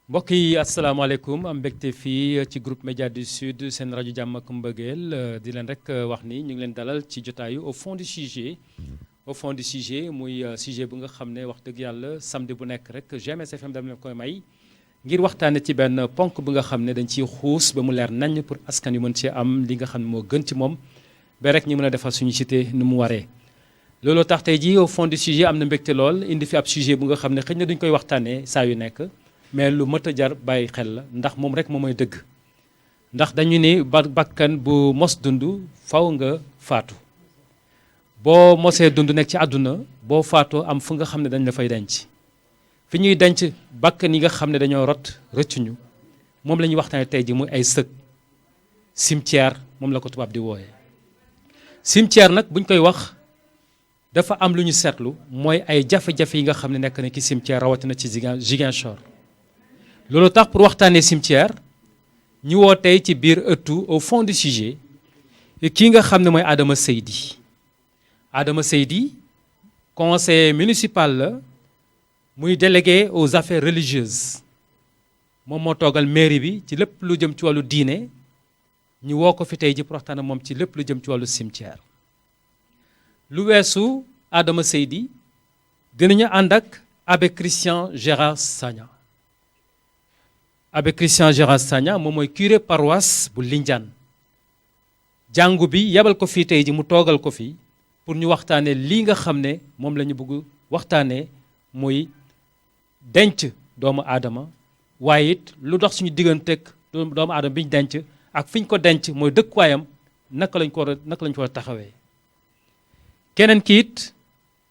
mbokk yi asalaamaaleykum am mbégte fii ci groupe Média du Sud seen rajo jàmm ak mbëggeel di leen rek wax ni ñu ngi leen dalal ci jotaayu au fond du sujet au fond du sujet muy sujet bu nga xam ne wax dëgg yàlla samedi bu nekk rek GMS FM dama leen koy may ngir waxtaane ci benn ponk bu nga xam ne dañ ciy xuus ba mu leer naññ pour askan yu mën ci am li nga xam ne moo gën ci moom ba rek ñu mën a defal suñu cité nu mu waree. looloo tax tey jii au fond du sujet am na mbégte lool indi fi ab sujet bu nga xam ne xëy na duñ koy waxtaanee saa yu nekk. mais lu mët a jar bàyyi xel la ndax moom rek moom mooy dëgg ndax dañu ni bakkan bu mos dund faw nga faatu boo mosee dund nekk ci àdduna boo faatoo am fu nga xam ne dañ la fay denc fi ñuy denc bakkan yi nga xam ne dañoo rot rëccuñu moom la ñuy waxtaane tey ji muy ay sëg cimetière moom la ko tubaab di wooyee cimetière nag buñ koy wax dafa am lu ñu seetlu mooy ay jafe-jafe yi nga xam ne nekk na ci cimetière rawatina ci Ziguinchor loolu tax pour waxtaanee cimetière ñu woo tey ci biir ëttu au fond du sujet kii nga xam ne mooy Adama Seydi Adama Seydi conseiller municipal la muy délégué aux affaires religieuses moom moo toogal mairie bi ci lépp lu jëm ci wàllu diine ñu woo ko fi tey ji pour waxtaan ak moom ci lépp lu jëm ci wàllu cimetière lu weesu Adama Seydi dinañu ànd ak abbé Christian Gérard Sagna abbé Christian Gérard Sagna moom mooy curé paroisse bu Lindiane jàngu bi yebal ko fii tey ji mu toogal ko fi pour ñu waxtaanee lii nga xam ne moom la ñu bëgg waxtaanee muy denc doomu aadama waaye it lu dox suñu digganteeg doomu aadama bi ñu denc ak fi ñu ko denc mooy dëkkuwaayam naka lañ ko war a taxawee. keneen ki it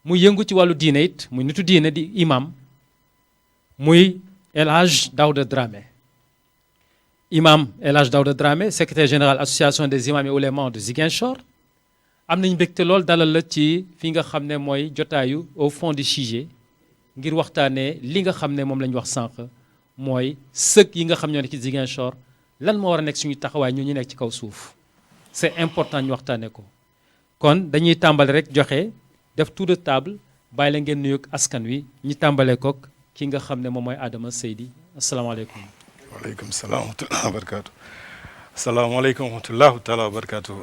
muy yëngu ci wàllu diine it muy nitu diine di imam muy El Hadj Daouda Dramé imam El Hadj Daouda Dramé secrétaire général association des imams et oulémas de Ziguinchor am nañu mbégte lool dalal la ci fi nga xam ne mooy jotaayu au fond du sujet ngir waxtaanee li nga xam ne moom la ñu wax sànq mooy sëg yi nga xam ñoo nekk ci Ziguinchor lan moo war a nekk suñu taxawaay ñu nekk ci kaw suuf c'est important ñu waxtaanee ko. kon dañuy tàmbale rek joxe def tour de table bàyyi la ngeen nuyoog askan wi ñu tàmbalee kook ki nga xam ne moom mooy Adama Seydi asalaamaaleykum. waaleykum salaam wa rahmatulah wa barakaatu. asalaamaaleykum wa rahmatulah taala wa barakaatu.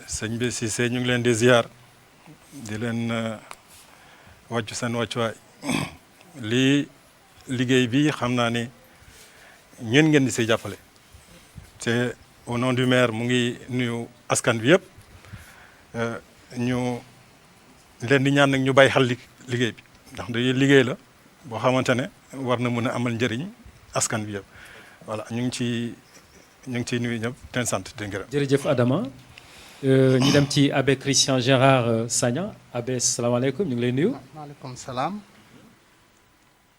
sëñ bi Cissé ñu ngi leen di ziar di leen wàccu seen wàccuwaay lii liggéey bi xam naa ni ñeen ngeen di si jàppale te au nom du maire mu ngi nuyu askan bi yëpp ñu leen di ñaan nag ñu bàyyi xel liggéey bi ndax dañuy liggéey la boo xamante ne war na mën a amal njëriñ askan bi yëpp voilà ñu ngi ciy nuyu ñëpp ten sant di ngërëm. jërëjëf Adama ñu dem ci abbé Christian Gérard Sagna abbé salaamaaleykum ñu ngi lay nuyu. maaleykum salaam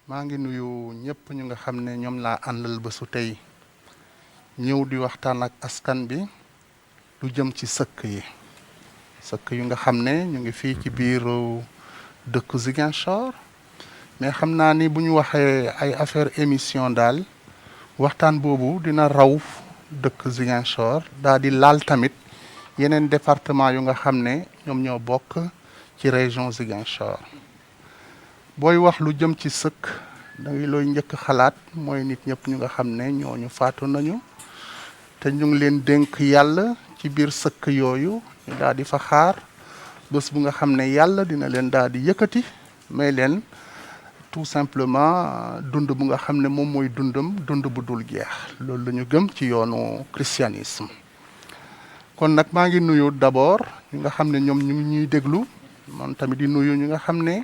maa ngi nuyu ñëpp ñu nga xam ne ñoom laa àndal ba su tey ñëw di waxtaan ak askan bi lu jëm ci sëkk yu nga xam ne ñu ngi fii ci biir dëkk Ziguinchor mais xam naa ni bu ñu waxee ay affaire émission daal waxtaan boobu dina raw dëkk Ziguinchor daal di laal tamit yeneen département yu nga xam ne ñoom ñoo bokk ci région Ziguinchor booy wax lu jëm ci sëkk da ngay looy njëkk xalaat mooy nit ñëpp ñu nga xam ne ñooñu faatu nañu te ñu ngi leen dénk yàlla ci biir sëkk yooyu ñu daal di fa xaar bés bu nga xam ne yàlla dina leen daal di yëkkati may leen tout simplement dund bu nga xam ne moom mooy dund bu dul jeex loolu la ñu gëm ci yoonu christianisme. kon nag maa ngi nuyu d'abord ñu nga xam ne ñoom ñu ngi ñuy déglu man tamit di nuyu ñu nga xam ne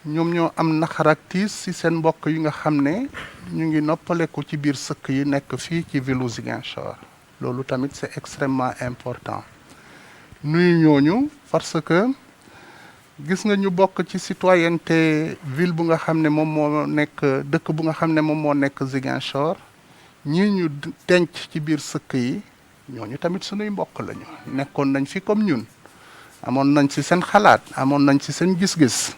ñoom ñoo am naqar ak tiis ci seen mbokk yi nga xam ne ñu ngi noppaleku ci biir sëkk yi nekk fii ci ville Ziguinchor loolu tamit c'est extrêmement important nuyu ñooñu parce que gis nga ñu bokk ci citoyenneté ville bu nga xam ne moom moo nekk dëkk bu nga xam ne moom moo nekk Ziguinchor ñii ñu denc ci biir sëkk yi ñooñu tamit sunuy mbokk lañu nekkoon nañ fi comme ñun amoon nañ ci seen xalaat amoon nañ ci seen gis-gis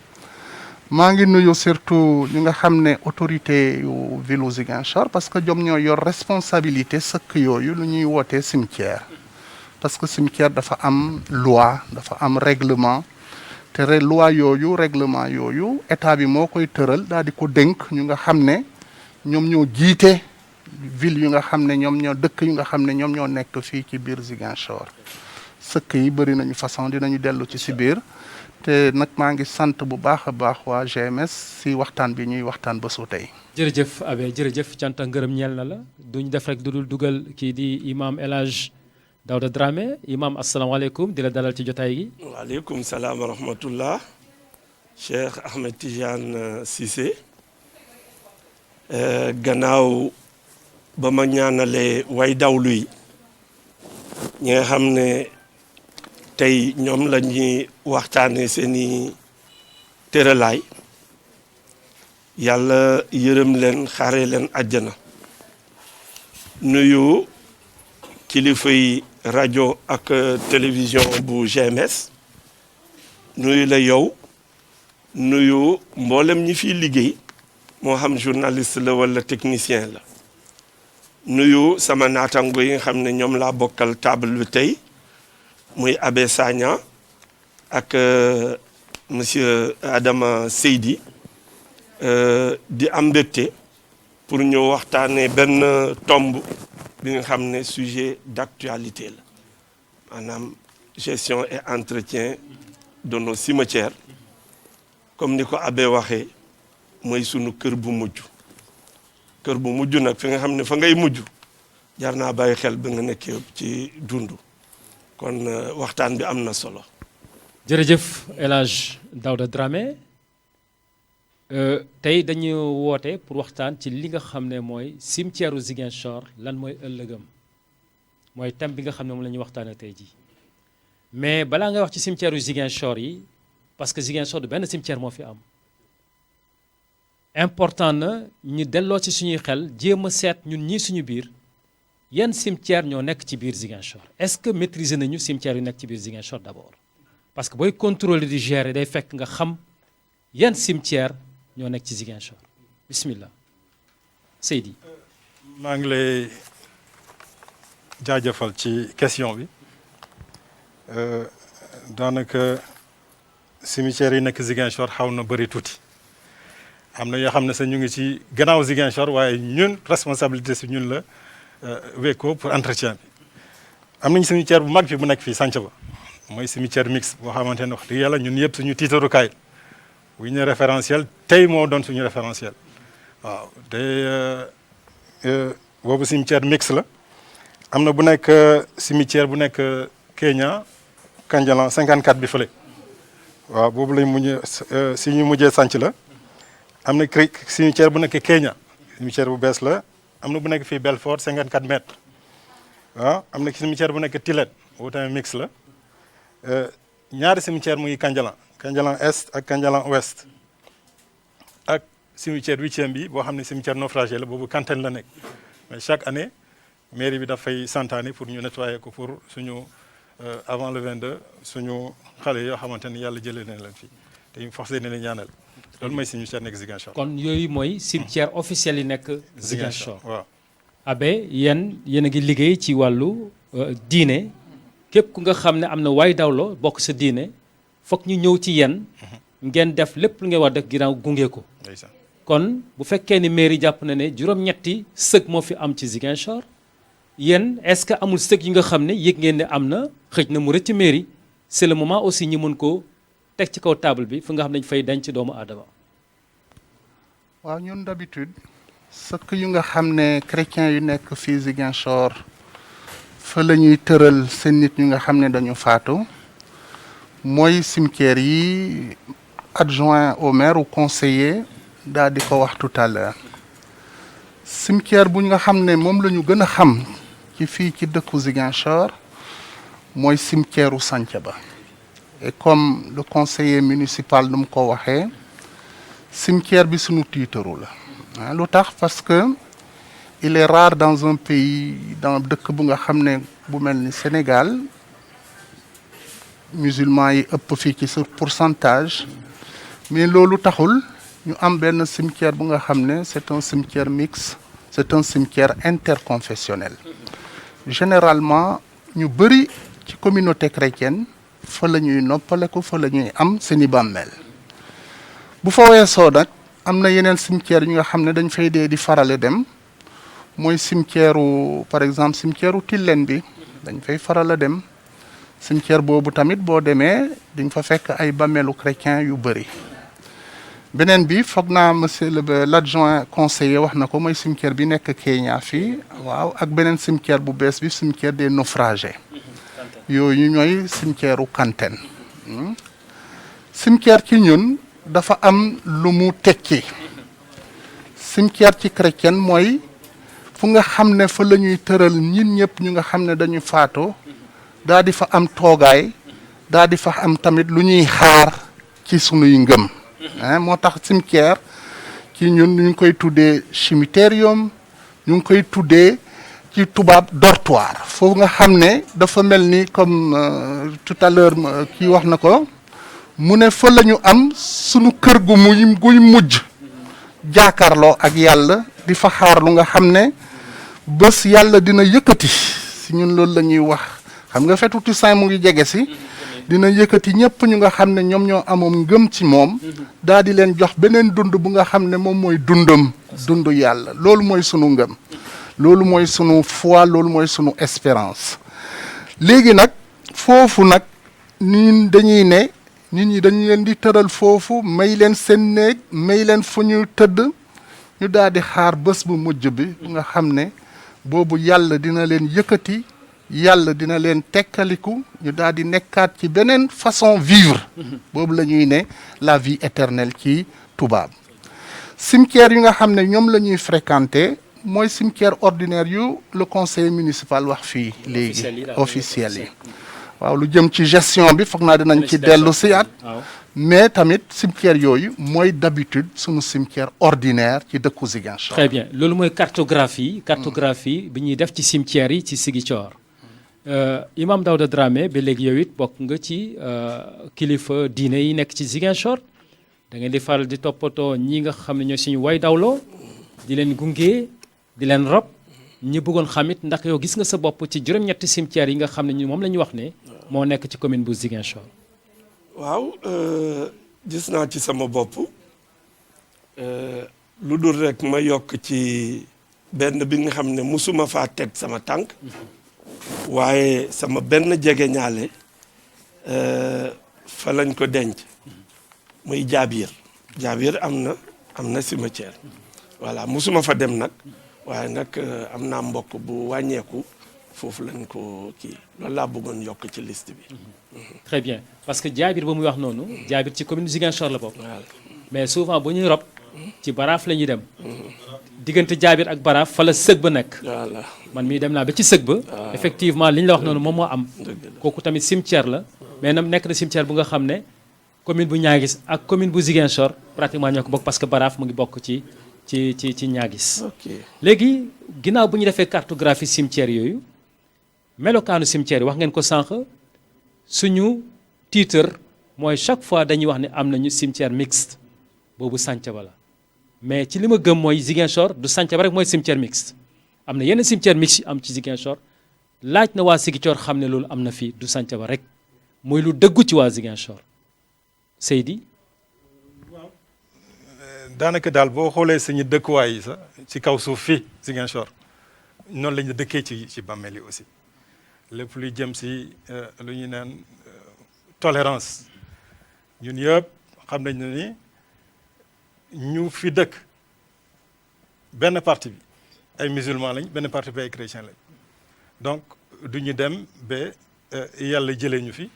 maa ngi nuyu surtout ñu nga xam ne autorité yu ville Ziguinchor parce que ñoom ñoo yor responsabilité sëkk yooyu lu ñuy wootee cimetière parce que cimetière dafa am loi dafa am règlement te loi yooyu règlement yooyu état bi moo koy tëral daal di ko dénk ñu nga xam ne ñoom ñoo jiite ville yu nga xam ne ñoom ñoo dëkk yu nga xam ne ñoom ñoo nekk fii ci biir Ziguinchor sëkk yi bëri nañu façon dinañu dellu ci si biir te nag maa ngi sant bu baax a baax waa GMS si waxtaan bi ñuy waxtaan ba su tey. jërëjëf Abe jërëjëf cant ak ngërëm ñeel na la duñ def rek du dul dugal kii di imam El Hadj Daouda Dramé imam asalaamaaleykum di la dalal ci jotaay gi. waaleykum salaam wa rahmatullah Cheikh Ahmed Tidiane Cissé gannaaw ba ma ñaanalee way dawlu yi ñi nga xam ne tey ñoom la ñuy waxtaanee seeni tëralaay yàlla yërëm leen xaare leen àjjana nuyu kilifa yi rajo ak télévision bu GMS nuyu la yow nuyu mboolem ñi fiy liggéey moo xam journaliste la wala technicien la nuyu sama naatango yi nga xam ne ñoom laa bokkal table bi tey muy Abbé Sagna ak monsieur Adama Seydi di am mbégte pour ñu waxtaanee benn tomb bi nga xam ne sujet d'actualité la maanaam gestion et entretien de nos cimetières comme ni ko Abbé waxee mooy sunu kër bu mujj nag fi nga xam ne fa ngay mujj jar naa bàyyi xel bi nga nekkee ci dund kon waxtaan bi am na solo. jërëjëf El Hadj Daouda Dramé tey dañu woote pour waxtaan ci li nga xam ne mooy cimetière u Ziguinchor lan mooy ëllëgam mooy thème bi nga xam ne moom la ñuy waxtaanee tey jii mais balaa ngay wax ci cimetière u Ziguinchor yi parce que Ziguinchor du benn cimetière moo fi am important na ñu delloo ci suñuy xel jéem a seet ñun ñii suñu biir yan cimetière ñoo nekk ci biir Ziguinchor est-ce que maîtriser nañu cimetière yu nekk ci biir Ziguinchor d'abord parce que booy contrôler di gérer day fekk nga xam yan cimetière ñoo nekk ci Ziguinchor bismillah Seydi. maa ngi lay jaajëfal ci question bi daanaka cimetière yi nekk Ziguinchor xaw na bëri tuuti am na yoo xam ne sax ñu ngi ci gannaaw Ziguinchor waaye ñun responsabilité si ñun la wékko pour entretien bi am nañu cimetière bu mag fi bu nekk fii Santhiaba mooy cimetière mixte boo xamante ne wax dëgg yàlla ñun yëpp suñu tiitarukaay bu ñu ne référentiel tey moo doon suñu référentiel waaw te boobu cimetière mixte la am na bu nekk cimetière bu nekk Kenya Kanjalan 54 bi fële waaw boobu lañ mujjee si ñu mujjee sànc la am na cimetière bu nekk Kenya cimetière bu bees la am na bu nekk fii Belfort 54 mètres waaw am na cimetière bu nekk Tilène boobu tamit mix la ñaari cimetière mu ngi Kanjalan est ak Kanjalan ouest ak cimetière 8e bi boo xam ne cimetière naufragé la boobu Kantène la nekk mais chaque année mairie bi dafay santaane pour ñu nettoyer ko pour suñu avant le 22 suñu xale yoo xamante ni yàlla jëlee na leen fii te ñu forcé ne leen ñaanal loolu mooy cimetière nekk Ziguinchor. kon yooyu mooy cimetière officiel yi nekk Ziguinchor. waaw. Abbé yéen a ngi liggéey ci wàllu diine képp ku nga xam ne am na waay dawlo bokk sa diine foog ñu ñëw ci yéen ngeen def lépp lu ngeen war def ginnaaw gunge ko. kon bu fekkee ni mairie jàpp na ne juróom-ñetti sëg moo fi am ci Ziguinchor yéen est-ce que amul sëg yi nga xam ne yëg ngeen ne am na xëj na mu rëcc mairie c'est le moment aussi ñi mën ko teg ci kaw table bi fu nga xam ne dañ fay denc doomu aadama. waaw ñun d'habitude sëkk yu nga xam ne chrétiens yu nekk fii Ziguinchor fa la ñuy tëral seen nit ñu nga xam ne dañu faatu mooy cimetière yi adjoint au maire ou conseiller daal di ko wax tout à l'heure cimetière bu nga xam ne moom la ñu gën a xam ci fii ci dëkku Ziguinchor mooy cimetière u Santhiaba et comme le conseiller municipal nu mu ko waxee cimetière bi suñu tiitaru la lu tax parce que il est rare dans un pays dans dëkk bu nga xam ne bu mel ni Sénégal musulmans yi ëpp fii ci ce pourcentage mais loolu taxul ñu am benn cimetière bu nga xam ne c'est un cimetière mixte c'est un cimetière interconfessionnel généralement ñu bëri ci communauté chrétienne fa la ñuy noppaleku fa la ñuy am seeni bàmmeel bu fa weesoo nag am na yeneen cimetière yi nga xam ne dañ fay dee di farale dem mooy cimetière par exemple cimetière Tilène bi dañ fay faral a dem cimetière boobu tamit boo demee di nga fa fekk ay bàmmeelu chrétien yu bëri beneen bi foog naa monsieur l'adjoint conseiller wax na ko mooy cimetière bi nekk Kenya fii waaw ak beneen cimetière bu bees bi cimetière des naufragés yooyu ñooy cimetière u Kanteen cimetière ci ñun dafa am lu mu tekki cimetière ci chrétien mooy fu nga xam ne fa la ñuy tëral ñin ñëpp ñu nga xam ne dañu faatoo daa di fa am toogaay daa di fa am tamit lu ñuy xaar ci sunuy ngëm moo tax cimetière ci ñun ñu ngi koy tuddee cimetiérium ñu ngi koy tuddee ci tubaab dortoir foofu nga xam ne dafa mel ni comme tout à l'heure kii wax na ko mu ne fa la ñu am sunu kër gu guy mujj jàkkaarloo ak yàlla di fa xaar lu nga xam ne bés yàlla dina yëkkati si ñun loolu la ñuy wax xam nga fetu Toussaint mu ngi jege si dina yëkkati ñëpp ñu nga xam ne ñoom ñoo amoon ngëm ci moom daal di leen jox beneen dund bu nga xam ne moom mooy dundam dundu yàlla loolu mooy sunu ngëm loolu mooy sunu foi loolu mooy sunu espérance léegi nag foofu nag ñun dañuy ne nit ñi dañu leen di tëral foofu may leen seen néeg may leen fu ñu tëdd ñu daal di xaar bés bu mujj bi bu nga xam ne boobu yàlla dina leen yëkkati yàlla dina leen tekkaliku ñu daal di nekkaat ci beneen façon vivre boobu la ñuy ne la vie éternelle ci tubaab cimetière yi nga xam ne ñoom la ñuy fréquenter mooy cimetière ordinaire yu le conseil municipal wax fii léegi officiel yi waaw lu jëm ci gestion bi foog naa dinañ ci dellu si at mais tamit cimetière yooyu mooy d'habitude sunu cimetière ordinaire ci dëkku Ziguinchor. Très bien loolu mooy cartographie bi ñuy def ci cimetière yi ci Ziguinchor Imam Daouda Dramé ba léegi yow it bokk nga ci kilifa diine yi nekk ci Ziguinchor da ngeen di faral di toppatoo ñi nga xam ne ñooy suñu way dawloo di leen gunge di leen rob ñi bëggoon xamit ndax yow gis nga sa bopp ci juróom-ñetti cimetière yi nga xam ne moom la ñu wax ne moo nekk ci commune bu Ziguinchor. waaw gis naa ci sama bopp lu dul rek ma yokk ci benn bi nga xam ne musuma faa teg sama tànk waaye sama benn jege ñaale fa lañ ko denc muy Jaabir am na cimetière voilà musuma fa dem nag waaye nag am naa mbokk bu wàññeeku foofu lañ ko kii loolu laa bëggoon yokk ci liste bi. Très bien parce que Jaabir ba muy wax noonu. Jaabir ci commune Ziguinchor la bokk. voilà mais souvent bu ñuy rob ci Baraaf la ñuy dem. diggante Jaabir ak Baraaf fa la sëg ba nekk. voilà man mii dem naa ba ci sëg ba. effectivement li ñu la wax noonu moom moo am. kooku tamit cimetière la. mais nag nekk na cimetière bu nga xam ne commune bu Niaguis ak commune bu Ziguinchor pratiquement ñoo ko bokk parce que Baraaf mu ngi bokk ci Niaguis. ok léegi ginnaaw bu ñu defee cartographie cimetière yooyu melokaanu cimetière yi wax ngeen ko sànq suñu titre mooy chaque fois dañuy wax ne am nañu cimetière mixte boobu Santhiaba la mais ci li ma gëm mooy Ziguinchor du Santhiaba rek mooy cimetière mixte am na yenn cimetière mixte am ci Ziguinchor laaj na waa Ziguinchor xam ne loolu am na fii du Santhiaba rek mooy lu dëggu ci waa Ziguinchor Seydi. daanaka daal boo xoolee suñu dëkkuwaay yi sax ci kaw suuf fii Ziguinchor noonu la ñu dëkkee ci bàmmeel yi aussi lépp luy jëm si lu ñu naan tolérance ñun yëpp xam nañ ne ni ñu fi dëkk benn partie bi ay musulman lañ benn partie bi ay chrétien lañ donc du ñu dem ba yàlla jëlee ñu fi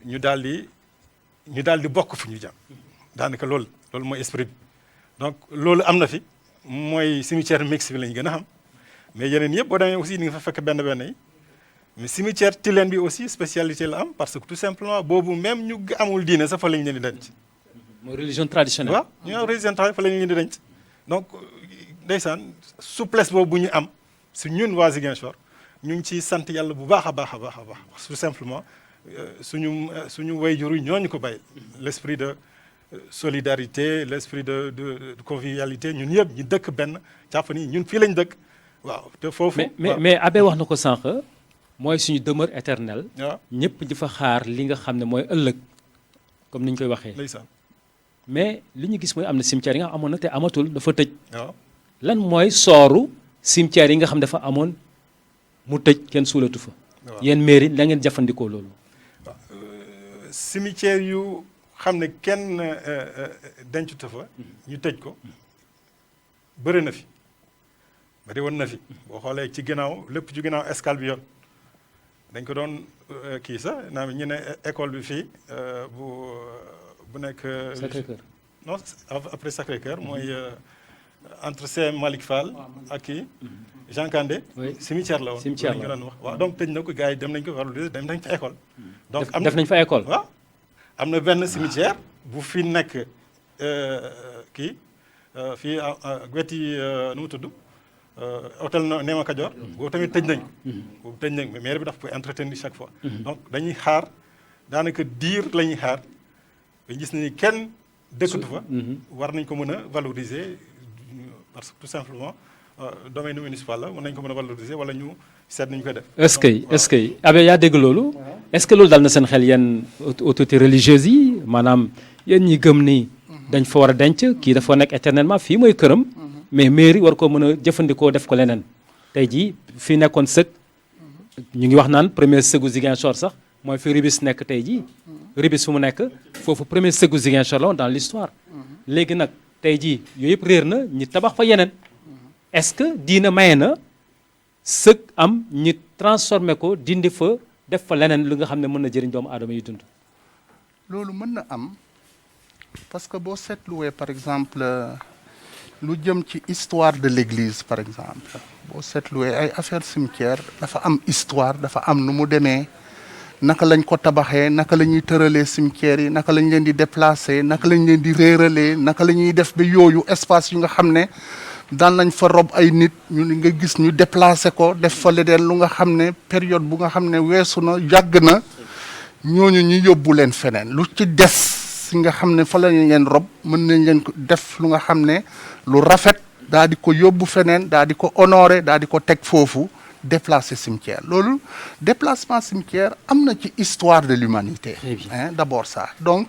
ñu daal di bokk fu ñu jëm daanaka loolu mooy esprit bi donc loolu am na fi mooy cimetière mixte bi lañ gën a xam mais yeneen yëpp boo demee aussi ni nga fa fekk benn yi mais cimetière Tilène bi aussi spécialité la am parce que tout simplement boobu même ñu amul diine sax fa lañ leen di denc. mooy religion traditionnelle. waaw ñu am religion traditionnelle fa lañ leen di denc donc ndeysaan souplesse boobu bu ñu am si ñun waa Ziguinchor ñu ngi ciy sant yàlla bu baax a baax tout simplement suñu wayjur yi ñooñu ko bàyyi l'esprit de solidarité l'esprit de convivialité ñun yëpp ñu dëkk benn jàpp ni ñun fii lañ dëkk waaw te foofu. mais Abbé wax na ko sànq mooy suñu demeure éternelle. waaw ñëpp di fa xaar li nga xam ne mooy ëllëg comme ni ñu koy waxee. ndeysaan mais li ñu gis mooy am na cimetière yi nga xam amoon na te amatul dafa tëj. waaw lan mooy sooru cimetière yi nga xam dafa amoon mu tëj kenn suulatu fa. waaw yéen mairie la ngeen jëfandikoo loolu. cimetière yu xam ne kenn dencuta fa ñu tëj ko bëri na fi bari woon na fi boo xoolee ci ginnaaw lépp ci ginnaaw escale bi yoon dañ ko doon kii sax naa ñu ne école bi fii bu nekk Sacré-Cœur. non après Sacré-Cœur mooy entre CM Malick Fall ak kii Jean Kandé Oui. cimetière la woon Cimetière ñu la doon wax waaw donc tëj na ko gars yi dem nañ ko valoriser dem nañ fa école donc am def nañ fa école. waaw am na benn cimetière bu fi nekk kii fii weti nu mu tudd hôtel Néma Kajoor boobu tamit tëj nañ ko boobu tëj nañ ko maire bi daf koy entretenir chaque fois donc dañuy xaar daanaka diir la ñuy xaar ba gis nañu kenn dëkkatu fa war nañ ko mën a valoriser parce que tout simplement domaine municipal la mën nañ ko mën a valoriser wala ñu seet nañu koy def est-ce que Abe yaa dégg loolu. est-ce que loolu dal na seen xel yenn autorités religieuses yi maanaam yéen ñi gëm ni dañ fa war a denc kii dafa nekk éternellement fii mooy këram. mais mairie war koo mën a jëfandikoo def ko leneen. tey jii fii nekkoon sëg ñu ngi wax naan premier sëgu Ziguinchor sax mooy fi Ribis nekk tey jii. Ribis fu mu nekk foofu premier sëgu Ziguinchor la woon dans l'histoire léegi nag tey jii yooyu yëpp réer na ñi tabax fa yeneen. est-ce que diina maye na sëg am ñi transformé ko dindi fa def fa leneen lu nga xam ne mën na jëriñ doomu aadama yi dund. loolu mën na am parce que boo seetluwee par exemple lu jëm ci histoire de l'église par exemple boo seetluwee ay affaire cimetière dafa am histoire dafa am nu mu demee naka lañ ko tabaxee naka la ñuy tëralee cimetière yi naka lañ leen di déplacer naka lañ leen di réeralee naka la ñuy def ba yooyu espace yu nga xam ne daan nañ fa rob ay nit ñu nga gis ñu déplacer ko def fa leneen lu nga xam ne période bu nga xam ne weesu na yàgg na ñooñu ñu yóbbu leen feneen lu ci des si nga xam ne fa lañ leen rob mën nañ leen ko def lu nga xam ne lu rafet daa di ko yóbbu feneen daa di ko honorer daa di ko teg foofu déplacer cimetière loolu déplacement cimetière am na ci histoire de l'humanité hein d'abord ça donc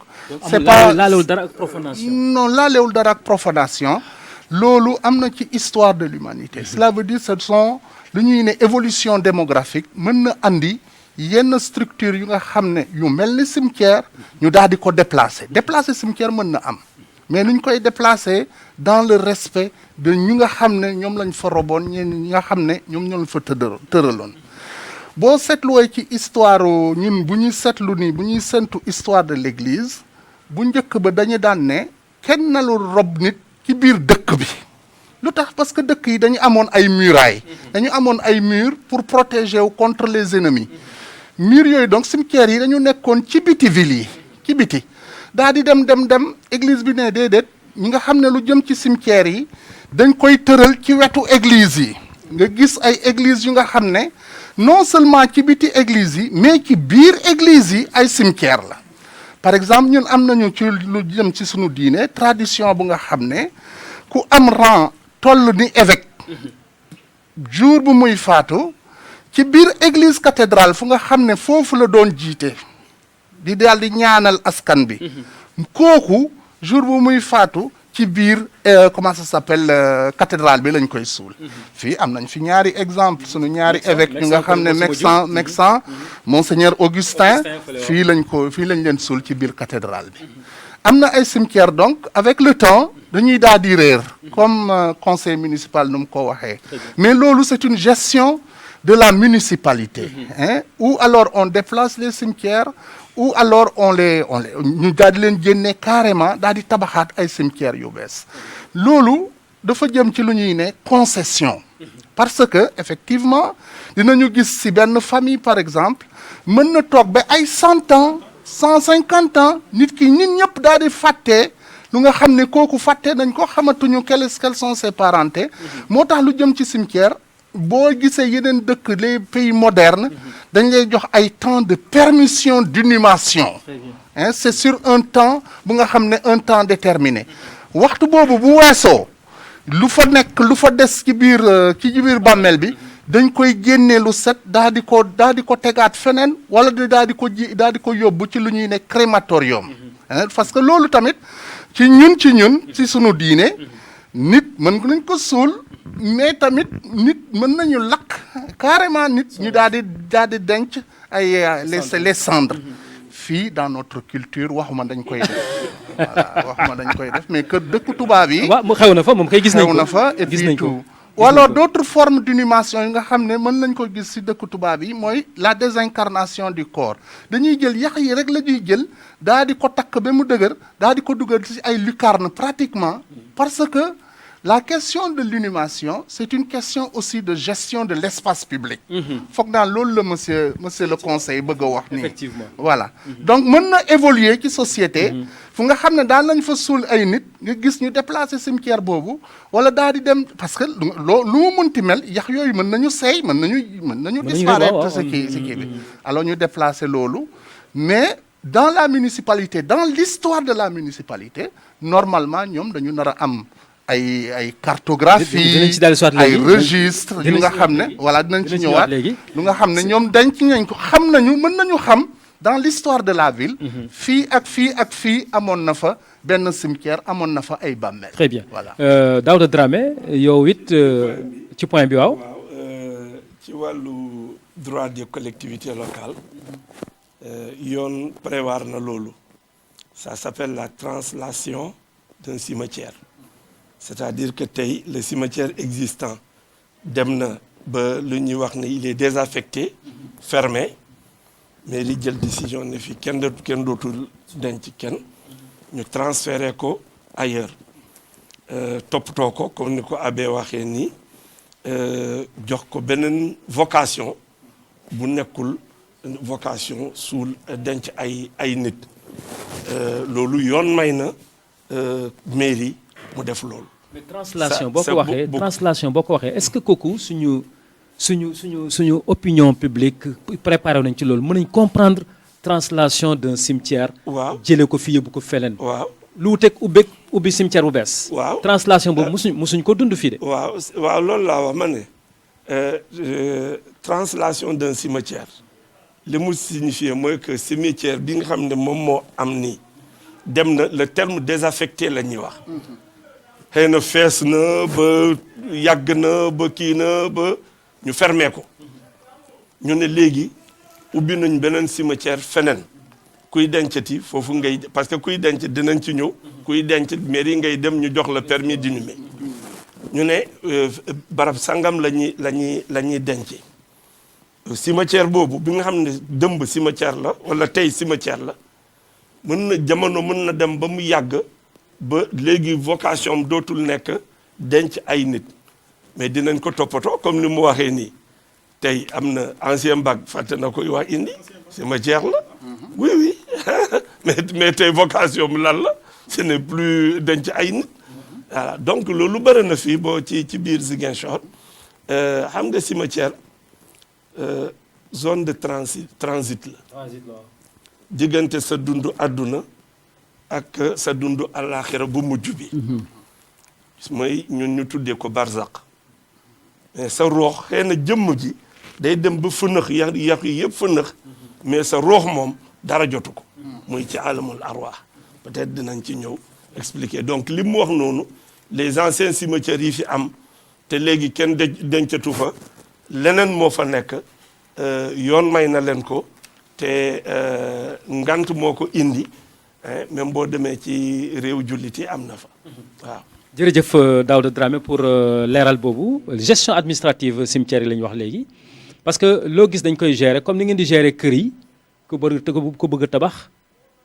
c'est pas laalewul dara ak profanation. non laalewul dara ak profanation loolu am na ci histoire de l'humanité cela veut dire ce sont lu ñuy ne évolution démographique mën na andi yenn structure yu nga xam ne yu mel ni cimetière ñu daal di ko déplacer cimetière mën na am mais nu ñu koy déplacer dans le respect de ñu nga xam ne ñoom lañ fa roboon ñi nga xam ne ñoom ñoo fa tëraloon boo seetluwee ci histoire ñun bu ñuy seetlu nii bu ñuy sentu histoire de l'église bu njëkk ba dañu daan ne kenn na lu rob nit ci biir dëkk bi lu tax parce que dëkk yi dañu amoon ay murailles dañu amoon ay murs pour protéger wu contre les ennemis murs yooyu donc cimetières yi dañu nekkoon ci biti ville yi ci biti daa di dem église bi ne déedéet ñi nga xam ne lu jëm ci cimetières yi dañ koy tëral ci wetu église yi nga gis ay église yu nga xam ne non seulement ci biti église yi mais ci biir église yi ay cimetière la par exemple ñun am nañu ci lu jëm ci sunu diine tradition bu nga xam ne ku am rang toll ni évêque jour bu muy faatu ci biir église cathédrale fu nga xam ne foofu la doon jiite di daal di ñaanal askan bi kooku jour bu muy faatu ci biir comment ça s'appelle cathédrale bi lañ koy suul fii am nañ fi ñaari exemple sunu ñaari évêque ñu nga xam ne Mexan monseigneur Augustin fii lañ leen suul ci biir cathédrale bi am na ay cimetière donc avec le temps dañuy daal di réer comme conseil municipal nu mu ko waxee mais loolu c'est une gestion de la municipalité hein ou alors on déplace les cimetières ou alors on les ñu daal di leen génne carrément daal di tabaxaat ay cimetières yu bees loolu dafa jëm ci lu ñuy ne concession parce que effectivement dinañu gis ci benn famille par exemple mën na toog ba ay 100 ans 150 ans nit ñëpp daal di fàtte lu nga xam ne kooku fàtte nañ ko xamatuñu quelles sont ses parentés moo tax lu jëm ci cimetière boo gisee yeneen dëkk les pays modernes dañ lay jox ay temps de permission d'inhumation hein c'est sur un temps bu nga xam ne un temps déterminé waxtu boobu bu weesoo lu fa nekk lu fa des ci biir bàmmeel bi dañ koy génnee lu set daal di ko tegaat feneen wala daal di ko yóbbu ci lu ñuy ne crématorium parce que loolu tamit ci ñun ci sunu diine nit mën nañ ko suul mais tamit nit mën nañu lakk carrément nit ñu daal di denc ay les cendres fii dans notre culture waxuma dañ koy def voilà waxuma dañ koy def mais que dëkku tubaab yi. waaw mu xew na fa moom kay gis nañ ko xew na fa et puis tout. ou alors d'autres formes d'inhumation yi nga xam ne mën nañ ko gis ci dëkku tubaab yi mooy la désincarnation du corps dañuy jël yax yi rek la ñuy jël daal di ko takk ba mu dëgër daal di ko dugal ci ay lucarne pratiquement parce que la question de l'inhumation c'est une question aussi de gestion de l'espace public. foog naa loolu la monsieur le conseil bëgg a wax nii. Effectivement. Voilà donc mën na évoluer ci société. fu nga xam ne daan nañ fa suul ay nit nga gis ñu déplacer cimetière boobu wala daal di dem parce que lu mu munti mel yax yooyu mën nañu seey mën nañu disparaître ci kii bi alors ñu déplacer loolu mais dans la municipalité dans l'histoire de la municipalité normalement ñoom dañu nar a am ay cartographie ay registre yu nga xam ne voilà dinañ ci ñëwaat lu nga xam ne ñoom denc nañ ko xam nañu mën nañu xam dans l'histoire de la ville fii ak fii amoon na fa benn cimetière amoon na fa ay bàmmeel. Très bien voilà Daouda Dramé yow it ci point bi waaw. ci wàllu droit des collectivités locales yoon prévoir na loolu ça s'appelle la translation d'un cimetière c'est-à-dire que tey le cimetière existant dem na ba lu ñuy wax ne il est désaffecté fermé mais li jël décision ne fi kenn dootul denc kenn ñu transféré ko ailleurs toppatoo ko comme ni ko abbé waxee nii jox ko beneen vocation bu nekkul vocation suul denc ay nit loolu yoon may na mairie mu def loolu. mais translation boo ko waxee est-ce que kooku suñu opinion publique préparé nañ ci loolu mën nañ comprendre translation d'un cimetière. waaw jëlee ko fi yóbbu ko feneen. waaw lu wuteeg ubbi cimetière bu bees. waaw translation boobu musuñ ko dund fii de. waaw loolu laa wax ma ne translation d'un cimetière li mu signifié mooy que cimetière bi nga xam ne moom moo am nii dem na le terme désaffecté la ñuy wax. xëy na fees na ba yàgg na ba kii na ba ñu fermé ko ñu ne léegi ubbi nañ beneen cimetière feneen kuy dencati foofu ngay parce que kuy denc dinañ ci ñëw kuy denc mairie ngay dem ñu jox la permis d'inhumer ñu ne barab sangam la ñuy denc cimetière boobu bi nga xam ne dëmb cimetière la wala tey cimetière la jamono mën na dem ba mu yàgg ba léegi vocation am dootul nekk denc ay nit mais dinañ ko toppatoo comme ni mu waxee nii tey am na ancien bac fàtte na koy wax indi cimetière la oui mais tey vocation am lan la ce n'est plus denc ay nit voilà donc loolu bëri na fii boo ci biir Ziguinchor xam nga cimetière zone de transit la diggante sa dundu àdduna ak sa dundu àllaaxira bu mujj bi mooy ñun ñu tuddee ko barzaq mais sa roox xëy na jëmm ji day dem ba fënëx yax yi yëpp fënëx mais sa roox moom dara jotu ko muy ci alamul arwaax peut-être dinañ ci ñëw expliquer donc li mu wax noonu les anciens cimetières yi fi am te léegi kenn dencatu fa leneen moo fa nekk yoon may na leen ko te ngant moo ko indi même boo demee ci réew jullit yi am na fa waaw. jërëjëf Daouda Dramé pour leeral boobu gestion administrative cimetière yi la ñu wax léegi parce que loo gis dañ koy gérer comme ni ngeen di gérer kër yi ku bëgg a tabax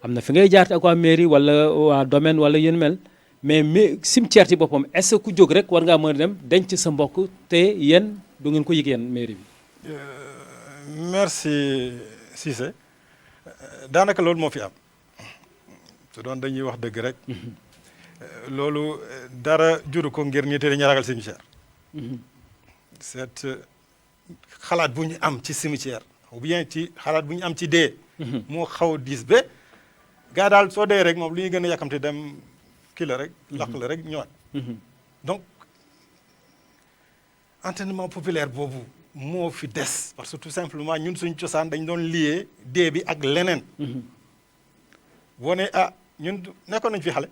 am na fi ngay jaar ak waa mairie wala waa domaine wala yéen mel mais cimetière ci boppam est-ce que ku jóg rek war ngaa mën a dem denc sa mbokk te yéen du ngeen ko yëg yéen mairie bi. merci Cissé daanaka loolu moo fi am su doon dañuy wax dëgg rek. loolu dara juru ko ngir ñi te dañuy ragal cimetière. c'est xalaat bu ñu am ci cimetière ou bien ci xalaat bu ñu am ci dee. moo xaw a diis ba gaa daal soo dee rek moom lu ñuy gën a yàkkamte dem kii la rek. laq la rek ñëwaat. donc entraînement populaire boobu moo fi des parce que tout simplement ñun suñ cosaan dañ doon lié dee bi ak leneen. boo ne ñun nekkoon nañ fi xale.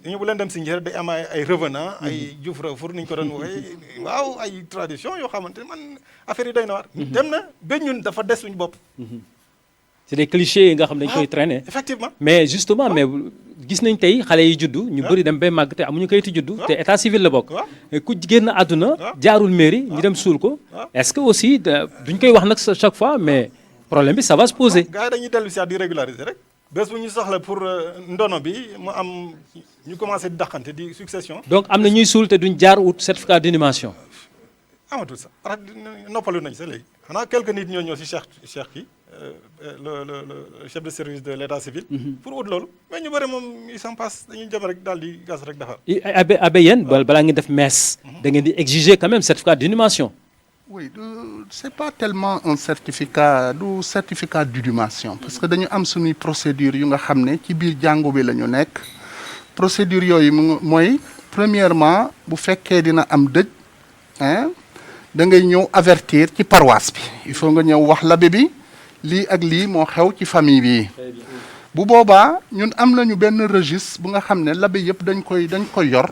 ñu bu leen dem si njëriñ day am ay revenant ay Diouf Rafour ni ñu ko doon waxee waaw ay tradition yoo xamante man affaire yi doy na waar. dem na ba ñun dafa des suñu bopp. c'est des clichés yi nga xam dañ koy traîner. effectivement mais justement mais gis nañ tey xale yi juddu. ñu bëri dem bay màgg te amuñu kayitu juddu. te état civil la bokk. ku génn àdduna. jaarul mairie ñu dem suul ko. est-ce que aussi duñ koy wax nag chaque fois mais problème bi ça va se poser. gars yi dañuy dellu si di régulariser rek. bés bu ñu soxla pour ndono bi mu am ñu commencé di dàqante di succession. donc am na ñuy suul te duñ jaar ut certificat d'inhumation. amatul sax noppalu nañ sa léegi xanaa quelques nit ñoo ñëw si Cheikh kii le chef de service de l'état civil. pour ut loolu mais ñu bëri moom ils s'en passent dañuy jëm rek daal di gas rek defar. abe yéen balaa ngeen def messe. da ngeen di exiger quand même certificat d'inhumation. oui c'est pas tellement un certificat d'inhumation parce que dañu am suñuy procédure yu nga xam ne ci biir jàngu bi la ñu nekk procédure yooyu mooy premièrement bu fekkee dina am dëj da ngay ñëw avertir ci paroisse bi il faut nga ñëw wax l'abbé bi lii ak lii moo xew ci famille bi bu boobaa ñun am nañu benn registre bu nga xam ne l'abbé yëpp dañ koy yor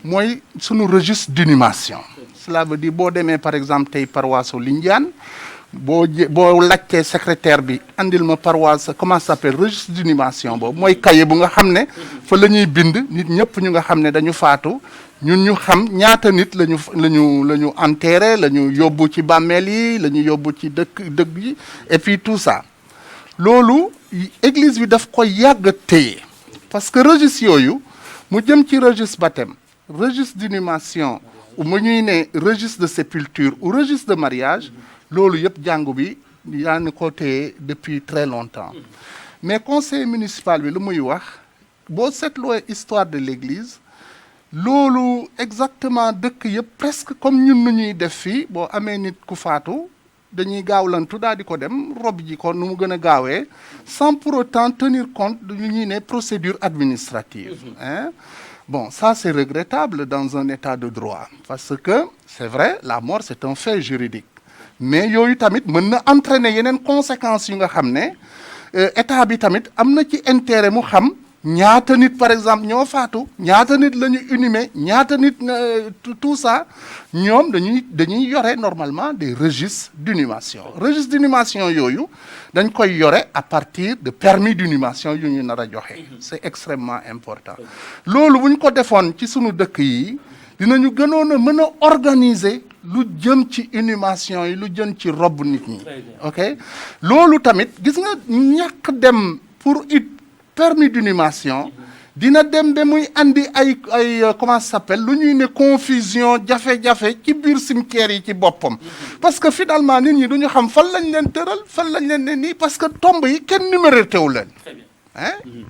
mooy sunu registre d'inhumation. Cela veut dire boo demee par exemple tey paroisse Lindiane boo laajtee secrétaire bi andil ma paroisse comment ça s'appelle registre d'inhumation boobu mooy cahier bu nga xam ne fa la ñuy bind nit ñëpp ñu nga xam ne dañu faatu ñun ñu xam ñaata nit la ñu enterré la ñu yóbbu ci bàmmeel yi la ñu yóbbu ci dëkk yi et puis tout ça loolu église bi daf koy yàgg téye parce que registre yooyu mu jëm ci registre baptême registre d'inhumation mu ñuy ne registre de sépulture ou registre de mariage loolu yëpp jàngu bi yaa ni ko téye depuis très longtemps mais conseil municipal bi lu muy wax boo seetloo histoire de l'église loolu exactement dëkk yëpp presque comme ñun nu ñuy def fii boo amee nit ku faatu dañuy gaawlantu daal di ko dem rob ji ko nu mu gën a gaawee sans pour autant tenir compte de ñu ñuy ne procédure administrative Bon, ça c'est regrettable dans un état de droit parce que c'est vrai la mort c'est un fait juridique mais yooyu tamit mën na entraîner yeneen conséquences yu nga xam ne état bi tamit am na ci intérêt mu xam ñaata nit par exemple ñoo faatu ñaata nit la ñu inhumé ñaata nit tout ça ñoom dañuy yore normalement des registres d'inhumation registre d'inhumation yooyu dañ koy yore à partir de permis d'inhumation yu ñu nar a joxe c'est extrêmement important loolu bu ñu ko defoon ci sunu dëkk yi dinañu gënoon a mën a organiser lu jëm ci inhumation yi lu jëm ci rob nit ñi ok loolu tamit gis nga ñàkk dem pour permis d'inhumation dina dem ba muy andi ay comment ça s'appelle lu ñuy ne confusion jafe-jafe ci biir cimetière yi ci boppam parce que finalement nit ñi duñu xam fan lañ leen tëral fan lañ leen ne nii parce que tombe yi kenn numéroté wu leen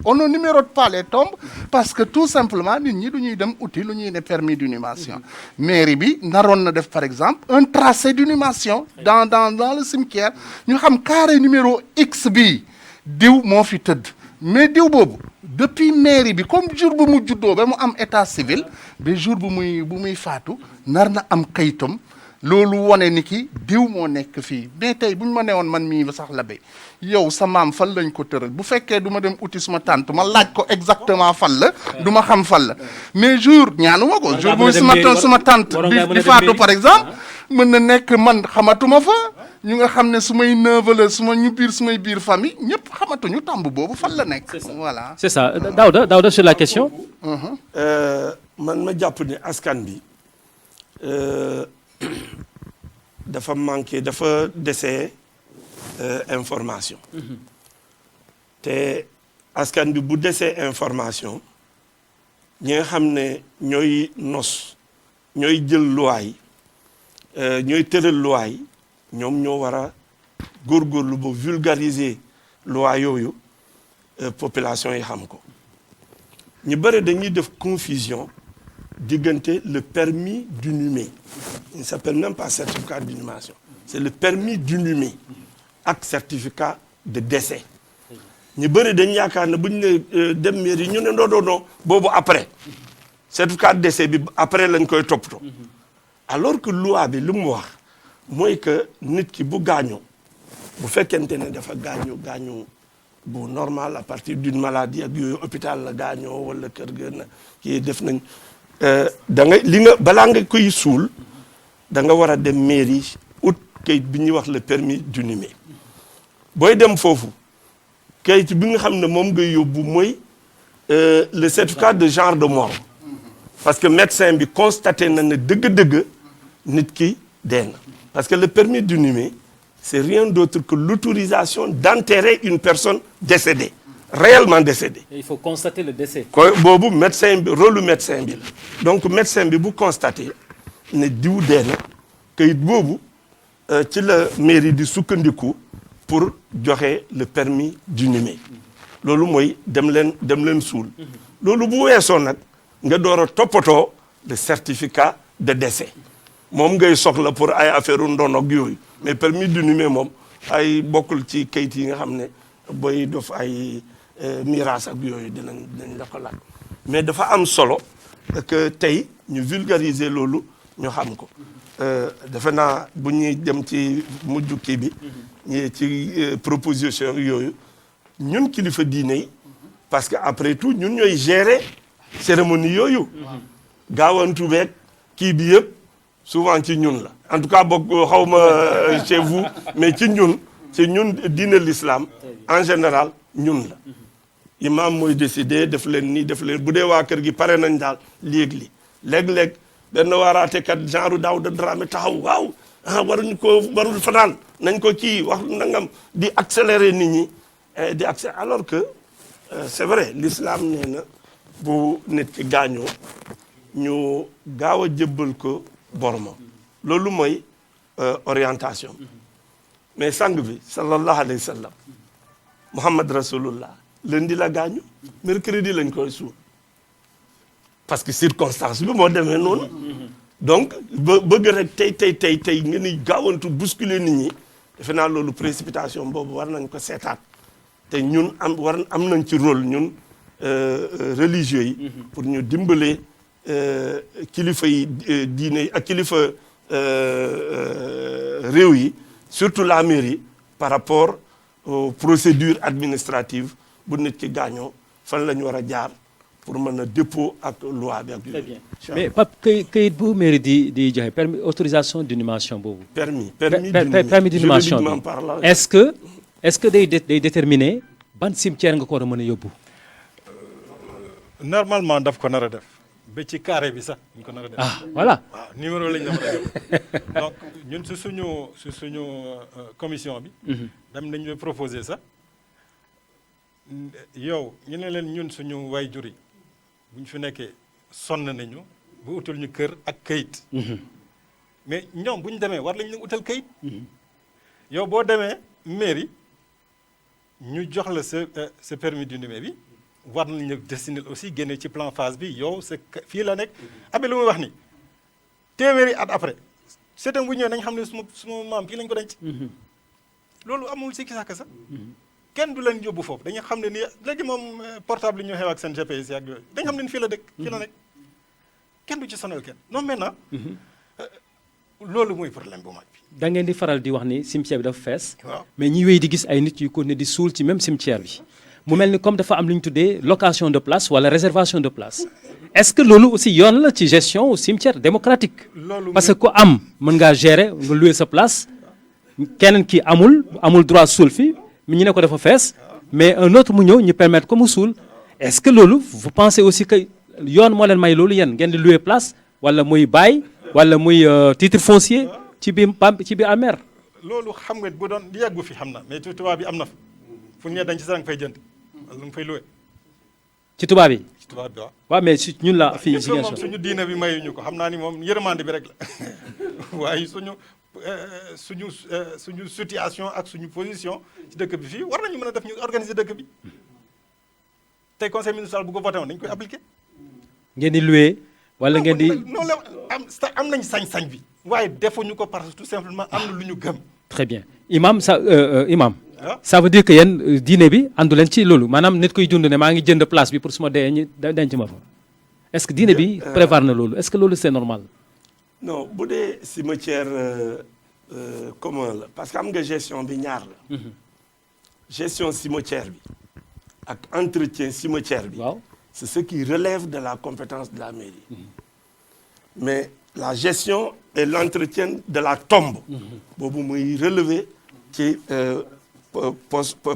on ne numérote pas les tombes parce que tout simplement nit ñi du ñuy dem outil lu ñuy ne permis d'inhumation mairie bi naroon na def par exemple un tracé d'inhumation dans le cimetière ñu xam carré numéro X bi diw moo fi tëdd mais diw boobu depuis mairie bi comme jour bu mu juddoo ba mu am état civil ba jour bu muy faatu nar na am kayitam loolu wane ni ki diw moo nekk fii mais tey bu ñu ma newoon man mii sax la bay yow sa maam fan lañ ko tëral bu fekkee du ma dem uti suma tante ma laaj ko exactement fan la du ma xam fan la mais jour ñaanuma ko jour bu suma tante di faatu par exemple mën na nekk man xamatuma fa ñu nga xam ne su may neveu la sumay biir famille ñëpp xamatuñu tomb boobu fan la nekk. voilà c'est ça Daouda sur la question. man ma jàpp ne askan bi dafa manqué dafa dese information. te askan bi bu desee information ñi nga xam ne ñooy nos ñooy jël loi yi ñooy tëral loi yi ñoom ñoo war a góorgóorlu ba vulgariser loi yooyu population yi xam ko ñu bëri dañuy def confusion diggante le permis d'inhumer il ne s'appelle même pas certificat d'inhumation c'est le permis d'inhumer ak certificat de décès ñu bëri dañ yaakaar ne bu ñu ne dem mairie ñu ne non boobu après certificat de décès bi après lañ koy toppatoo alors que loi bi lu mu wax mooy que nit ki bu gaañoo bu fekkente ne dafa gaañu bu normal à partir d'une maladie ak yooyu hôpital la gaañoo wala kër ga na kii def nañ da nga li nga balaa nga koy suul da nga war a dem mairie ut kayit bi ñuy wax le permis d'inhumer booy dem foofu kayit bi nga xam ne moom ngay yóbbu mooy le certificat de genre de mort parce que médecin bi constaté na ne dëgg-dëgg nit ki dee na parce que le permis d'inhumer c'est rien d'autre que l'autorisation d'enterrer une personne décédée réellement décédée. Et il faut constater le décès. boobu médecin bi rôle médecin bi la donc médecin bi bu constaté ne diw dee na kayit boobu ci la mairie di sukkandiku pour joxe le permis d'inhumer loolu mooy dem leen suul loolu bu weesoo nag nga door a toppatoo le certificat de décès moom ngay soxla pour ay affaire ndono ak yooyu mais permis d'inhumer moom ay bokkul ci kayit yi nga xam ne booy def ay miraas ak yooyu dinañ la ko laaj mais dafa am solo que tey ñu vulgariser loolu ñu xam ko defe naa bu ñuy dem ci mujj kii bi ci proposition yooyu ñun kilifa diine yi parce que après tout ñun ñooy gérer cérémonie yooyu gaawantu beeg kii bi yëpp souvent ci ñun la en tout cas bokk xaw ma chez vous mais ci ñun diine l'islam en général ñun la imam mooy décider def leen nii def leen bu dee waa kër gi pare nañ daal léeg-léeg benn waaraatekat genre Daouda Dramé taxaw waaw warul fanaan nañ ko kii wax nangam di accélérer nit ñi di accélérer alors que c'est vrai l'islam nee na bu nit ki gaañoo ñu gaaw a jébbal ko boromam loolu mooy orientation mais sang bi sallallahu alayhi wa sallam Muhammad Rasulullah lundi la gaañu mercredi lañ koy suul parce que circonstance bi moo demee noonu donc bëgg rek tey nga ni gaawantu bousculer nit ñi defe naa loolu précipitation boobu war nañ ko seetaat te ñun am nañ ci rôle ñun religieux yi pour ñu dimbalee kilifa yi diine yi ak kilifa réew yi surtout la mairie par rapport aux procédures administratives bu nit ki gaañoo fan la ñu war a jaar pour mën a dépôt ak loi bi ak très bien mais Pape kayit bu mairie di joxe permis autorisation d'inhumation boobu. permis d'inhumation bi est-ce que day déterminer ban cimetière nga ko war a mën a yóbbu. normalement daf ko nar a def ba ci carré bi sax ñu ko nar a def. ah voilà. waaw numéro lañ la mën a def donc ñun su suñu commission bi. dem nañu proposer sax yow ñu ne leen ñun suñu waajur yi bu ñu fi nekkee sonn nañu bu utal ñu kër ak kayit. mais ñoom bu ñu demee war lañ leen utal kayit. yow boo demee mairie ñu jox la sa permis d'inhumer bi war nañ la destiner aussi génne ci plan phase bi yow sa fii la nekk abe lu muy wax ni téeméeri at après seetam bu ñëwee nañ xam ne suma maam fii lañ ko denc. loolu amul si kisaka sax. kenn du leen yóbbu foofu dañu xam ne ni léegi moom portable yi ñu xew ak seen GPS ak yooyu dañu xam ne ni fii la dëkk fii la nekk kenn du ci sonal kenn non maintenant loolu mooy problème bu mag bi. da ngeen di faral di wax ni cimetière bi dafa fees. waaw mais ñi wéy di gis ay nit yu ko ne di suul ci même cimetière bi mu mel ni comme dafa am lu ñu tuddee location de place wala réservation de place est-ce que loolu aussi yoon la ci gestion au cimetière démocratique. parce que ku am mën ngaa gérer nga louer sa place keneen ki amul droit suul fi ñu ne ko dafa fees mais un autre mu ñëw ñu permettre ko mu suul est-ce que loolu vous pensez aussi que yoon moo leen may loolu yéen ngeen di louer place wala muy bail wala muy titre foncier ci biir amer. loolu xam nga bu doon yàggu fi xam na mais ci tubaab bi am na fa fu ñu dañ ci sax nga fay jënd wala nga fay louer. ci tubaab yi. ci tubaab bi waaw. waaw mais si ñun la fii si moom suñu diina bi mayuñu ko xam naa ni moom yërmande bi rek la waaye suñu situation ak suñu position ci dëkk bi fii war nañu mën a def ñu organiser dëkk bi tey conseil municipal bu ko voté woon dañu koy appliquer. ngeen di louer wala ngeen di. non la am nañ sañ-sañ bi waaye defuñu ko parce que tout simplement am na lu ñu gëm. très bien imam ça veut dire que yéen diine bi àndu leen ci loolu maanaam nit koy dund ne maa ngi jënd place bi pour su ma dee ñu denc ma fa est-ce que diine bi prévoir na loolu est-ce que loolu c'est normal. non bu dee cimetière commun la parce que am nga gestion bi ñaar la. gestion cimetière bi ak entretien cimetière bi. waaw c'est ce qui relève de la compétence de la mairie. mais la gestion et l'entretien de la tombe. boobu muy relever ci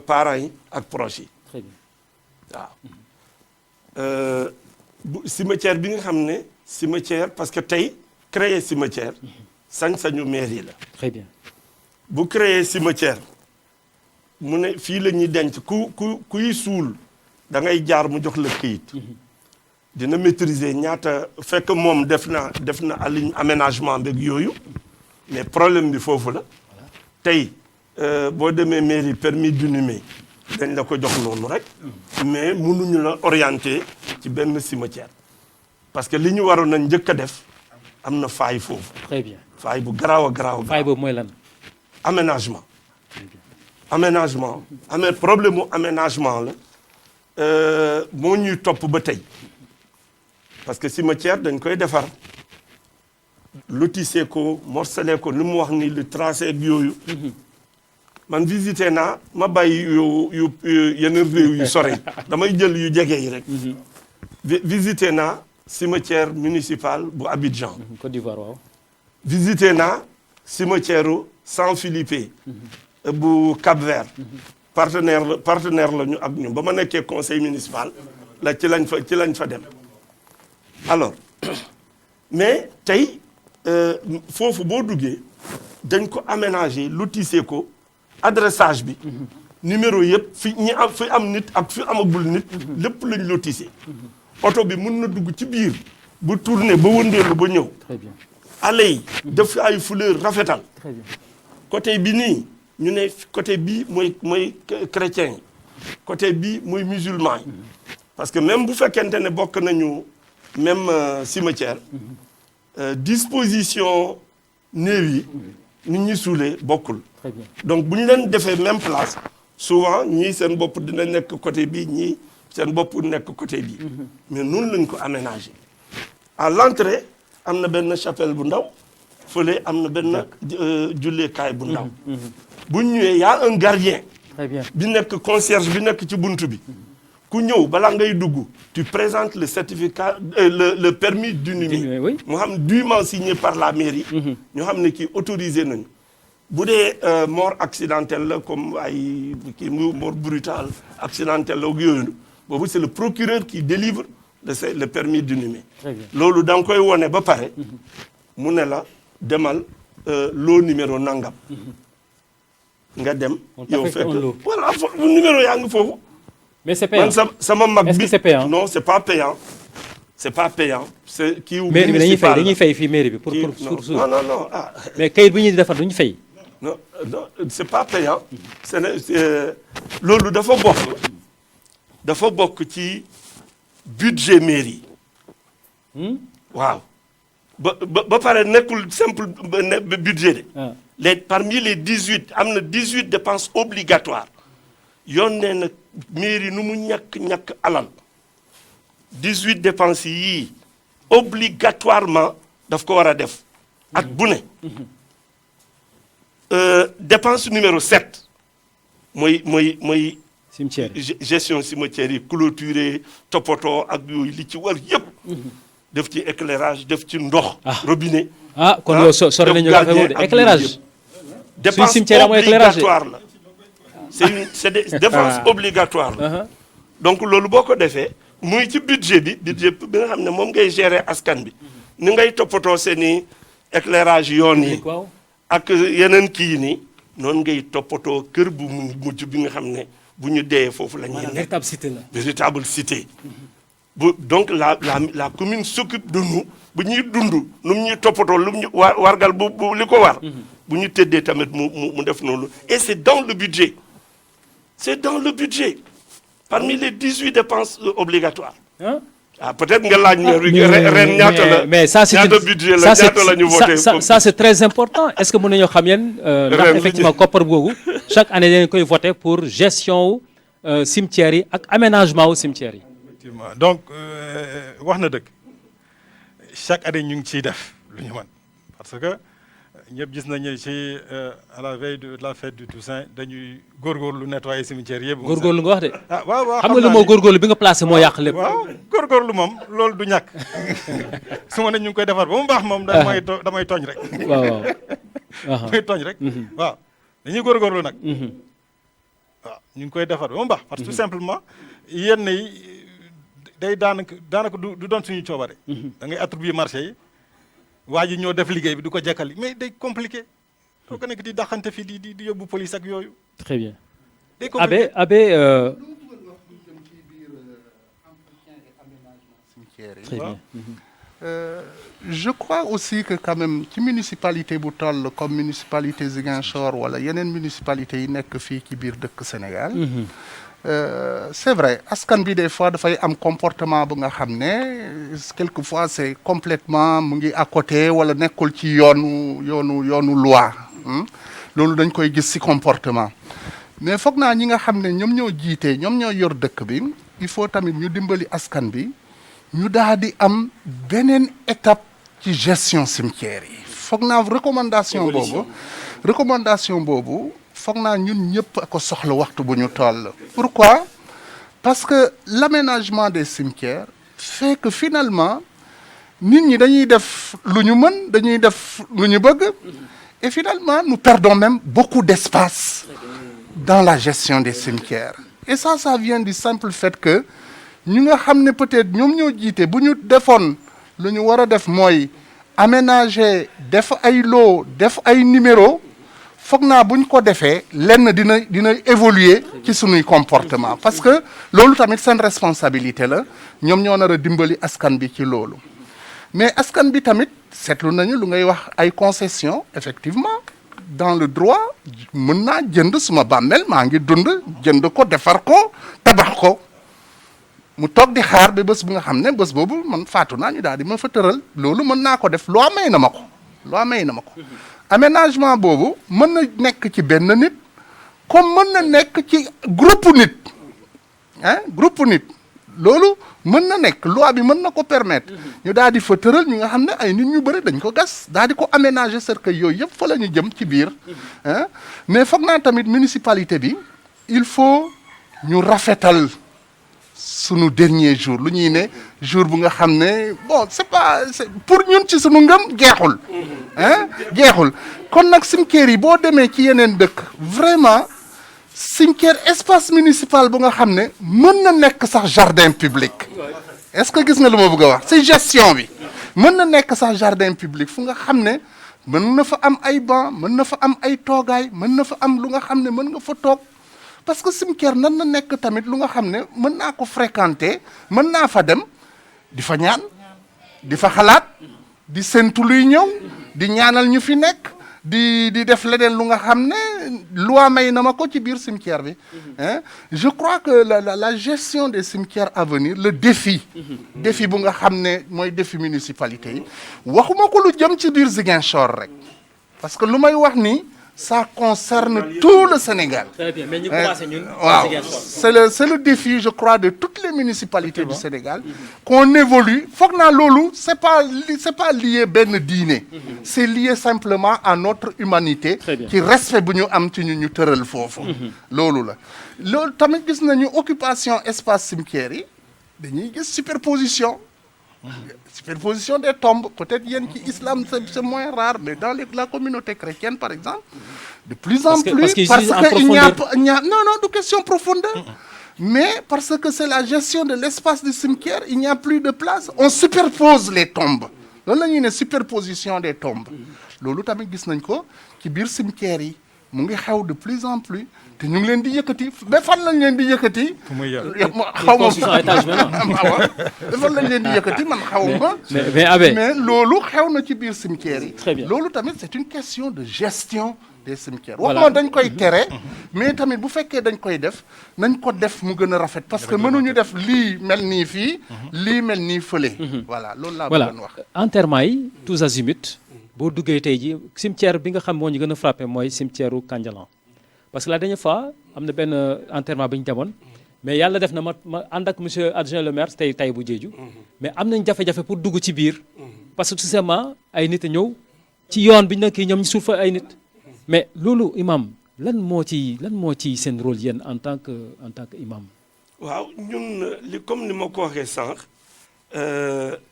parents yi ak proches yi. très bien waaw cimetière bi nga xam ne cimetière parce que tey créer cimetière sañ-sañu mairie la. très bien bu créer cimetière mu ne fii la ñuy denc kuy suul da ngay jaar mu jox la këyit. dina maîtriser ñaata fekk moom def na aménagement beeg yooyu mais problème bi foofu la tey boo demee mairie permis d'inhumer dañ la ko jox noonu rek mais mënuñu la orienter ci benn cimetière parce que li ñu waroon a njëkk a def am na faay foofu. très bien faay bu garaaw a garaaw. faay boobu mooy lan. aménagement. problème mu aménagement la moo ñuy topp ba tey parce que cimetière dañ koy defar lotissé ko morcelé ko li mu wax ni le tracé ak yooyu. man visité naa ma bàyyi yu yeneen réew yu sore damay jël yu jege yi rek. visité naa cimetière municipal bu Abidjan. Côte d'Ivoire waaw. visité naa cimetière San Felipe bu Cap-Vert. partenaire la ñu ak ñun ba ma nekkee conseil municipal la ci lañ fa dem. alors mais tey foofu boo duggee dañ ko aménager lotissé ko adressage bi. numéro yëpp fi am nit ak fi amagul nit. lépp lañ lotissé. oto bi mun na dugg ci biir bu tourné ba wëndeelu ba ñëw. très bien allées yi def ay fleurs rafetal. très bien côté bi nii ñu ne côté bii mooy chrétien yi côté bii mooy musulman yi. parce que même bu fekkente ne bokk nañu même cimetière. disposition néew yi nit ñi suulee bokkul. très bien donc bu ñu leen defee même place souvent ñii seen bopp dina nekk côté bii ñii seen bopp nekk côté bii. mais noonu lañ ko aménagé. à l'entrée am na benn chapelle bu ndaw fële am na benn julleekaay bu ndaw. bu ñu ñëwee y a un gardien. très bien bi nekk concierge bi nekk ci buntu bi. ku ñëw balaa ngay dugg tu présentes le certificat le permis d'inhumer. oui mu xam dûment signé par la mairie. ñu xam ne kii autorisé nañu. bu dee mort accidentelle la comme ay kii mort brutale accidentelle la ak yooyu boobu c'est le procureur qui délivre le permis d'inhumer. très bien loolu da nga koy wone ba pare. mu ne la demal lot numéro nangam. nga dem. yow fekk voilà numéro yaa ngi foofu. mais c'est payant man sama mag bi est-ce que c'est payant non c'est pas payant. c'est pas payant c'est kii wu. mairie bi dañuy fay fii mairie bi pour non ah. mais kayit bi ñuy defar duñu fay. non c'est pas payant. loolu dafa bokk ci budget mairie. waaw ba pare nekkul simple budget de. parmi les 18 am na 18 dépenses obligatoires yoon nee na mairie nu mu ñàkk alal 18 dépenses yii obligatoirement daf ko war a def at bu ne. dépense numéro 7 mooy cimetière gestion cimetière yi clôturé toppatoo ak yooyu li ci war yëpp. def ci éclairage def ci ndox. robinet. kon yow sori nañu affaire boobu de éclairage. dépense obligatoire la. c'est des dépenses obligatoires la. donc loolu boo ko defee muy ci budget bi nga xam ne moom ngay gérer askan bi ni ngay toppatoo seeni éclairage yoon yi. ak yeneen kii yi nii noonu ngay toppatoo kër bu mujj bi nga xam ne bu ñu dee foofu la ñuy nekk. véritable cité la. véritable cité. donc la commune s'occupe de nous bu ñuy dund lu mu ñuy toppatoo lu mu ñu wargal bu li ko war. bu ñu tëddee tamit mu def noonu et c'est dans le budget. c'est dans le budget parmi les 18 dépenses obligatoires. peut-être nga laaj ren ñaata la. mais ça c'est ñaata budget la ñaata la ñu voté. ça c'est très important est-ce que mën nañoo xam yéen. ndax effectivement koppar boobu chaque année dañ koy voté pour gestion wu cimetières yi ak aménagement wu cimetières yi. effectivement donc wax na dëgg chaque année ñu ngi ciy def lu ñu mën parce que ñëpp gis nañu ci à la veille de la fête du Toussaint dañuy góorgóorlu nettoyer cimetière yëpp. góorgóorlu nga wax de. ah waaw waaw xam nga lu moo góorgóorlu bi nga placé moo yàq lépp. waaw góorgóorlu moom loolu du ñàkk su ma ne ñu ngi koy defar ba mu baax moom damay tooñ rek. waaw waaw. damay tooñ rek. waaw dañuy góorgóorlu nag. waaw ñu ngi koy defar ba mu baax. parce que tout simplement yenn yi day daanaka du doon suñu coobare. da ngay attribuer marché yi. waa ji ñoo def liggéey bi du ko jekkali mais day compliqué doo ko nekk di daxante fi di yóbbu police ak yooyu. très bien. day compliqué Abbé. Très bien. Je crois aussi que quand même ci municipalité bu toll comme municipalité Ziguinchor wala yeneen municipalité yi nekk fii ci biir dëkk Sénégal. C'est vrai askan bi des fois dafay am comportement bu nga xam ne quelquefois c'est complètement mu ngi à côté wala nekkul ci yoonu loi loolu dañ koy gis ci comportement mais foog naa ñi nga xam ne ñoom ñoo jiite ñoom ñoo yor dëkk bi il faut tamit ñu dimbali askan bi ñu daal di am beneen étape ci gestion cimetière yi foog naa recommandation boobu foog naa ñun ñëpp a ko soxla waxtu bu ñu toll. Pourquoi? Parce que l'aménagement des cimetières fait que finalement nit ñi dañuy def lu ñu mën dañuy def lu ñu bëgg et finalement nous perdons même beaucoup d'espace dans la gestion des cimetières et ça vient du simple fait que ñu nga xam ne peut-être ñoom ñoo jiite bu ñu defoon lu ñu war a def mooy aménager def ay lot def ay numéro foog naa bu ñu ko defee lenn dina évoluer ci sunuy comportement parce que loolu tamit seen responsabilité la ñoom ñoo nar a dimbali askan bi ci loolu mais askan bi tamit seetlu nañu lu ngay wax ay concession effectivement dans le droit mën naa jënd suma bàmmeel maa ngi dund jënd ko defar ko tabax ko mu toog di xaar ba bés bu nga xam ne bés boobu man faatu naa ñu daal di ma fa tëral loolu mën naa ko def loi may na ma ko aménagement boobu mën na nekk ci benn nit comme mën na nekk ci groupe nit loolu mën na nekk loi bi mën na ko permettre ñu daal di fa tëral ñu nga xam ne ay nit ñu bëri dañ ko gas daal di ko aménager cercueil yooyu yëpp fa la ñu jëm ci biir mais foog naa tamit municipalité bi il faut ñu rafetal sunu dernier jour lu ñuy ne jour bu nga xam ne bon c'est pour ñun ci sunu ngëm jeexul kon nag cimetière yi boo demee ci yeneen dëkk vraiment cimetière espace municipal bu nga xam ne mën na nekk sax jardin public est-ce que gis nga lu ma bëgg a wax ci gestion bi mën na nekk sax jardin public fu nga xam ne mën na fa am ay banc mën na fa am ay toogaay mën na fa am lu nga xam ne mën nga fa toog parce que cimetière nan na nekk tamit lu nga xam ne mën naa ko fréquenter mën naa fa dem di fa ñaan di fa xalaat di séntu luy ñëw di ñaanal ñu fi nekk di def leneen lu nga xam ne loi may na ma ko ci biir cimetière bi je crois que la gestion des cimetières à venir le défi bu nga xam ne mooy défi municipalité yi waxuma ko lu jëm ci biir Ziguinchor rek parce que lu may wax ni ça concerne tout le Sénégal. Très bien, mais nous commençons ñun. Waaw, c'est le défi je crois de toutes les municipalités du Sénégal qu'on évolue. Foog naa loolu c'est pas lié benn diine. C'est lié simplement à notre humanité. ci respect bu ñu am ci ñu tëral foofu. loolu la loolu tamit gis nañu occupation espace cimetière yi dañuy gis superposition des tombes peut-être yéen ci islam c'est moins rare mais dans la communauté chrétienne par exemple de plus en plus parce que il n'y a non de question profondeur mais parce que c'est la gestion de l'espace du cimetière il n'y a plus de place on superpose les tombes loolu la ñuy ne superposition des tombes loolu tamit gis nañ ko ci biir cimetière yi mu ngi xew de plus en plus te ñu ngi leen di yëkkati ba fan lañ leen di yëkkati. xaw ma fan lañ leen di yëkkati man xaw ma. mais loolu xew na ci biir cimetière yi. très bien loolu tamit c'est une question de gestion des cimetières. waxuma dañ koy tere. mais tamit bu fekkee dañ koy def nañ ko def mu gën a rafet. parce que mënuñu def lii mel nii fii. lii mel nii fële. voilà loolu laa bëggoon wax. enterrement yi tous azimuts boo duggee tey ji cimetière bi nga xam moo ñu gën a frappé mooy cimetière u Kandialang parce que la dernière fois am na benn enterrement bi ñu demoon mais yàlla def na ma ànd ak monsieur adjoint le maire tey bu Diédhiou mais am nañ jafe-jafe pour dugg ci biir parce que tout simplement ay nit a ñëw ci yoon bi ñu nekk ñoom ñu suul fa ay nit mais loolu imam lan moo ci seen rôle yéen en tant que imam. waaw ñun li comme ni ma ko waxee sànq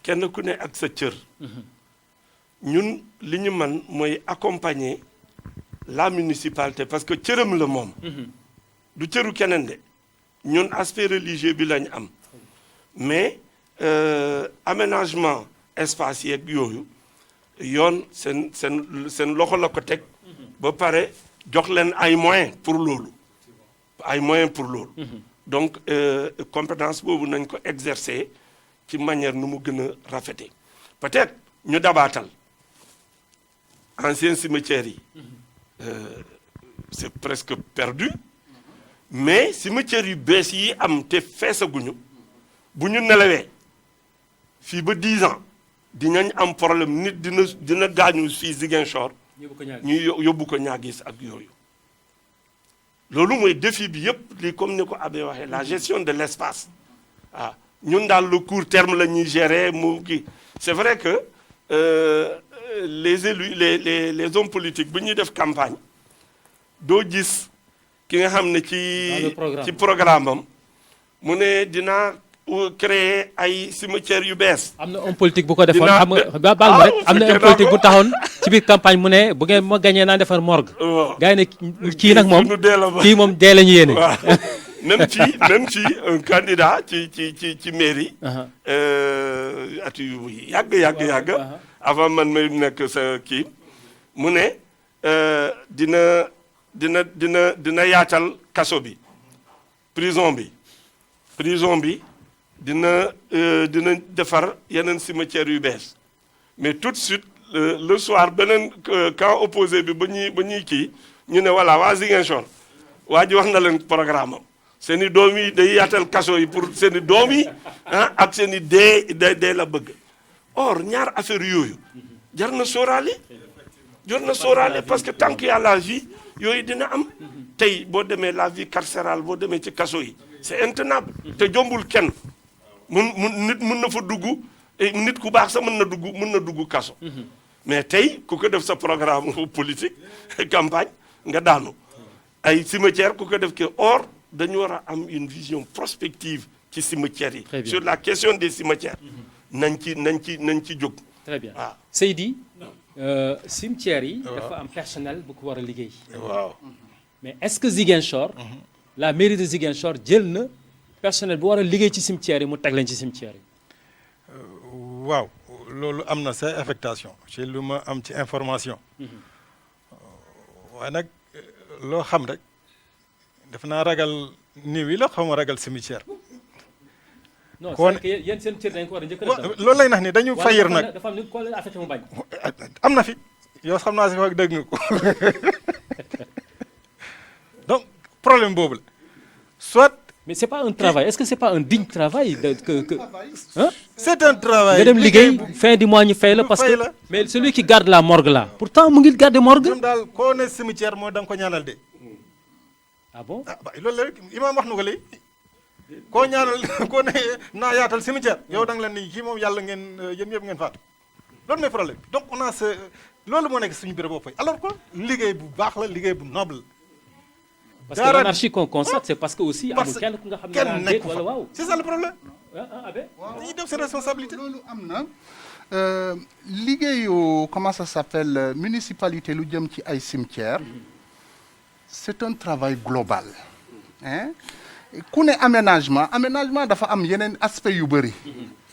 kenn ku ne ak sa cër. ñun li ñu man mooy accompagner la municipalité parce que cëram la moom. du cëru keneen de ñun aspect religieux bi lañ am mais aménagement espace yeeg yooyu yoon seen loxo la ko teg ba pare jox leen ay moyens pour loolu donc compétence boobu nañ ko exercer ci manière nu mu gën a rafete peut-être ñu dabaatal anciens cimetières yi c'est presque perdu mais cimetières yu bees yi am te feesaguñu bu ñu nelawee fii ba 10 ans dinañ am problème nit dina gaañu fii Ziguinchor ñu yóbbu ko ñaagis ak yooyu loolu mooy défi bi yëpp li comme ni ko Abbé waxee la gestion de l'espace waaw ñun daal le court terme la ñuy gérer mu kii c'est vrai que les élus les hommes politiques bu ñuy def campagne doo gis ki nga xam ne ci programme am mu ne dinaa créer ay cimetières yu bees. am na homme politique bu ko defoon xam nga baal ma rek am na homme politique bu taxoon ci biir campagne mu ne bu ngeen ma gagné naa defar morgue. gars yi ne kii nag moom kii moom dee la ñu yéene. même ci un candidat ci mairie. at yu yàgg. avant man may nekk sa kii mu ne dina yaatal kaso bi prison bi dina defar yeneen cimetière yu bees mais tout de suite le soir beneen camp opposé bi ba ñuy kii ñu ne voilà waa Ziguinchor waa ji wax na leen programme am seen i doom yi day yaatal kaso yi pour seen i doom yi ak seen i dee la bëgg or ñaar affaire yooyu jar na sóoraale parce que tant qu'il y a la vie yooyu dina am tey boo demee la vie carcérale boo demee ci kaso yi c'est intenable te jombul kenn nit mun na fa dugg nit ku baax sax mën na dugg kaso mais tey ku ko def sa programme politique campagne nga daanu ay cimetière ku ko def ke or dañu war a am une vision prospective ci cimetières yi sur la question des cimetières nañ ci jóg. très bien waaw Seydi cimetières yi dafa am personnel bu ko war a liggéey. waaw mais est-ce que Ziguinchor la mairie de Ziguinchor jël na personnel bu war a liggéey ci cimetières yi mu teg leen ci cimetières yi. waaw loolu am na sa affectation ci lu ma am ci information. waaye nag loo xam rek def naa ragal niw yi la xaw ma ragal cimetière. non c'est que yéen seen cër dañ ko war a njëkk a def. loolu lay nax ni dañu fayir nag dafa am ni ko leen affecté mu bañ. am na fi yow xam naa si fa dégg nga ko donc problème boobu la soit. mais c'est pas un travail est-ce que c'est pas un digne travail c'est un travail. nga dem liggéey fin du mois ñu fay la parce que mais celui qui garde la morgue là pourtant mu ngi garder morgue. ñoom daal koo ne cimetière mooy da nga ko ñaanal de. ah bon loolu la rek imaam wax na ko léegi koo ñaanal koo ne naa yaatal cimetière yow da nga leen ni kii moom yàlla ngeen yéen ñëpp ngeen faatu loolu mooy problème donc on a loolu moo nekk suñu bureau boobu fay alors que liggéey bu baax la liggéey bu noble. parce que l'anarchie qu'on constate c'est parce que aussi amul kenn ku nga xam ne kenn nekk wala waaw. c'est ça le problème. Abbé dañuy def seen responsabilité. loolu am na liggéeyu comment ça s'appelle municipalité lu jëm ci ay cimetières c'est un travail global ku ne aménagement dafa am yeneen aspect yu bëri.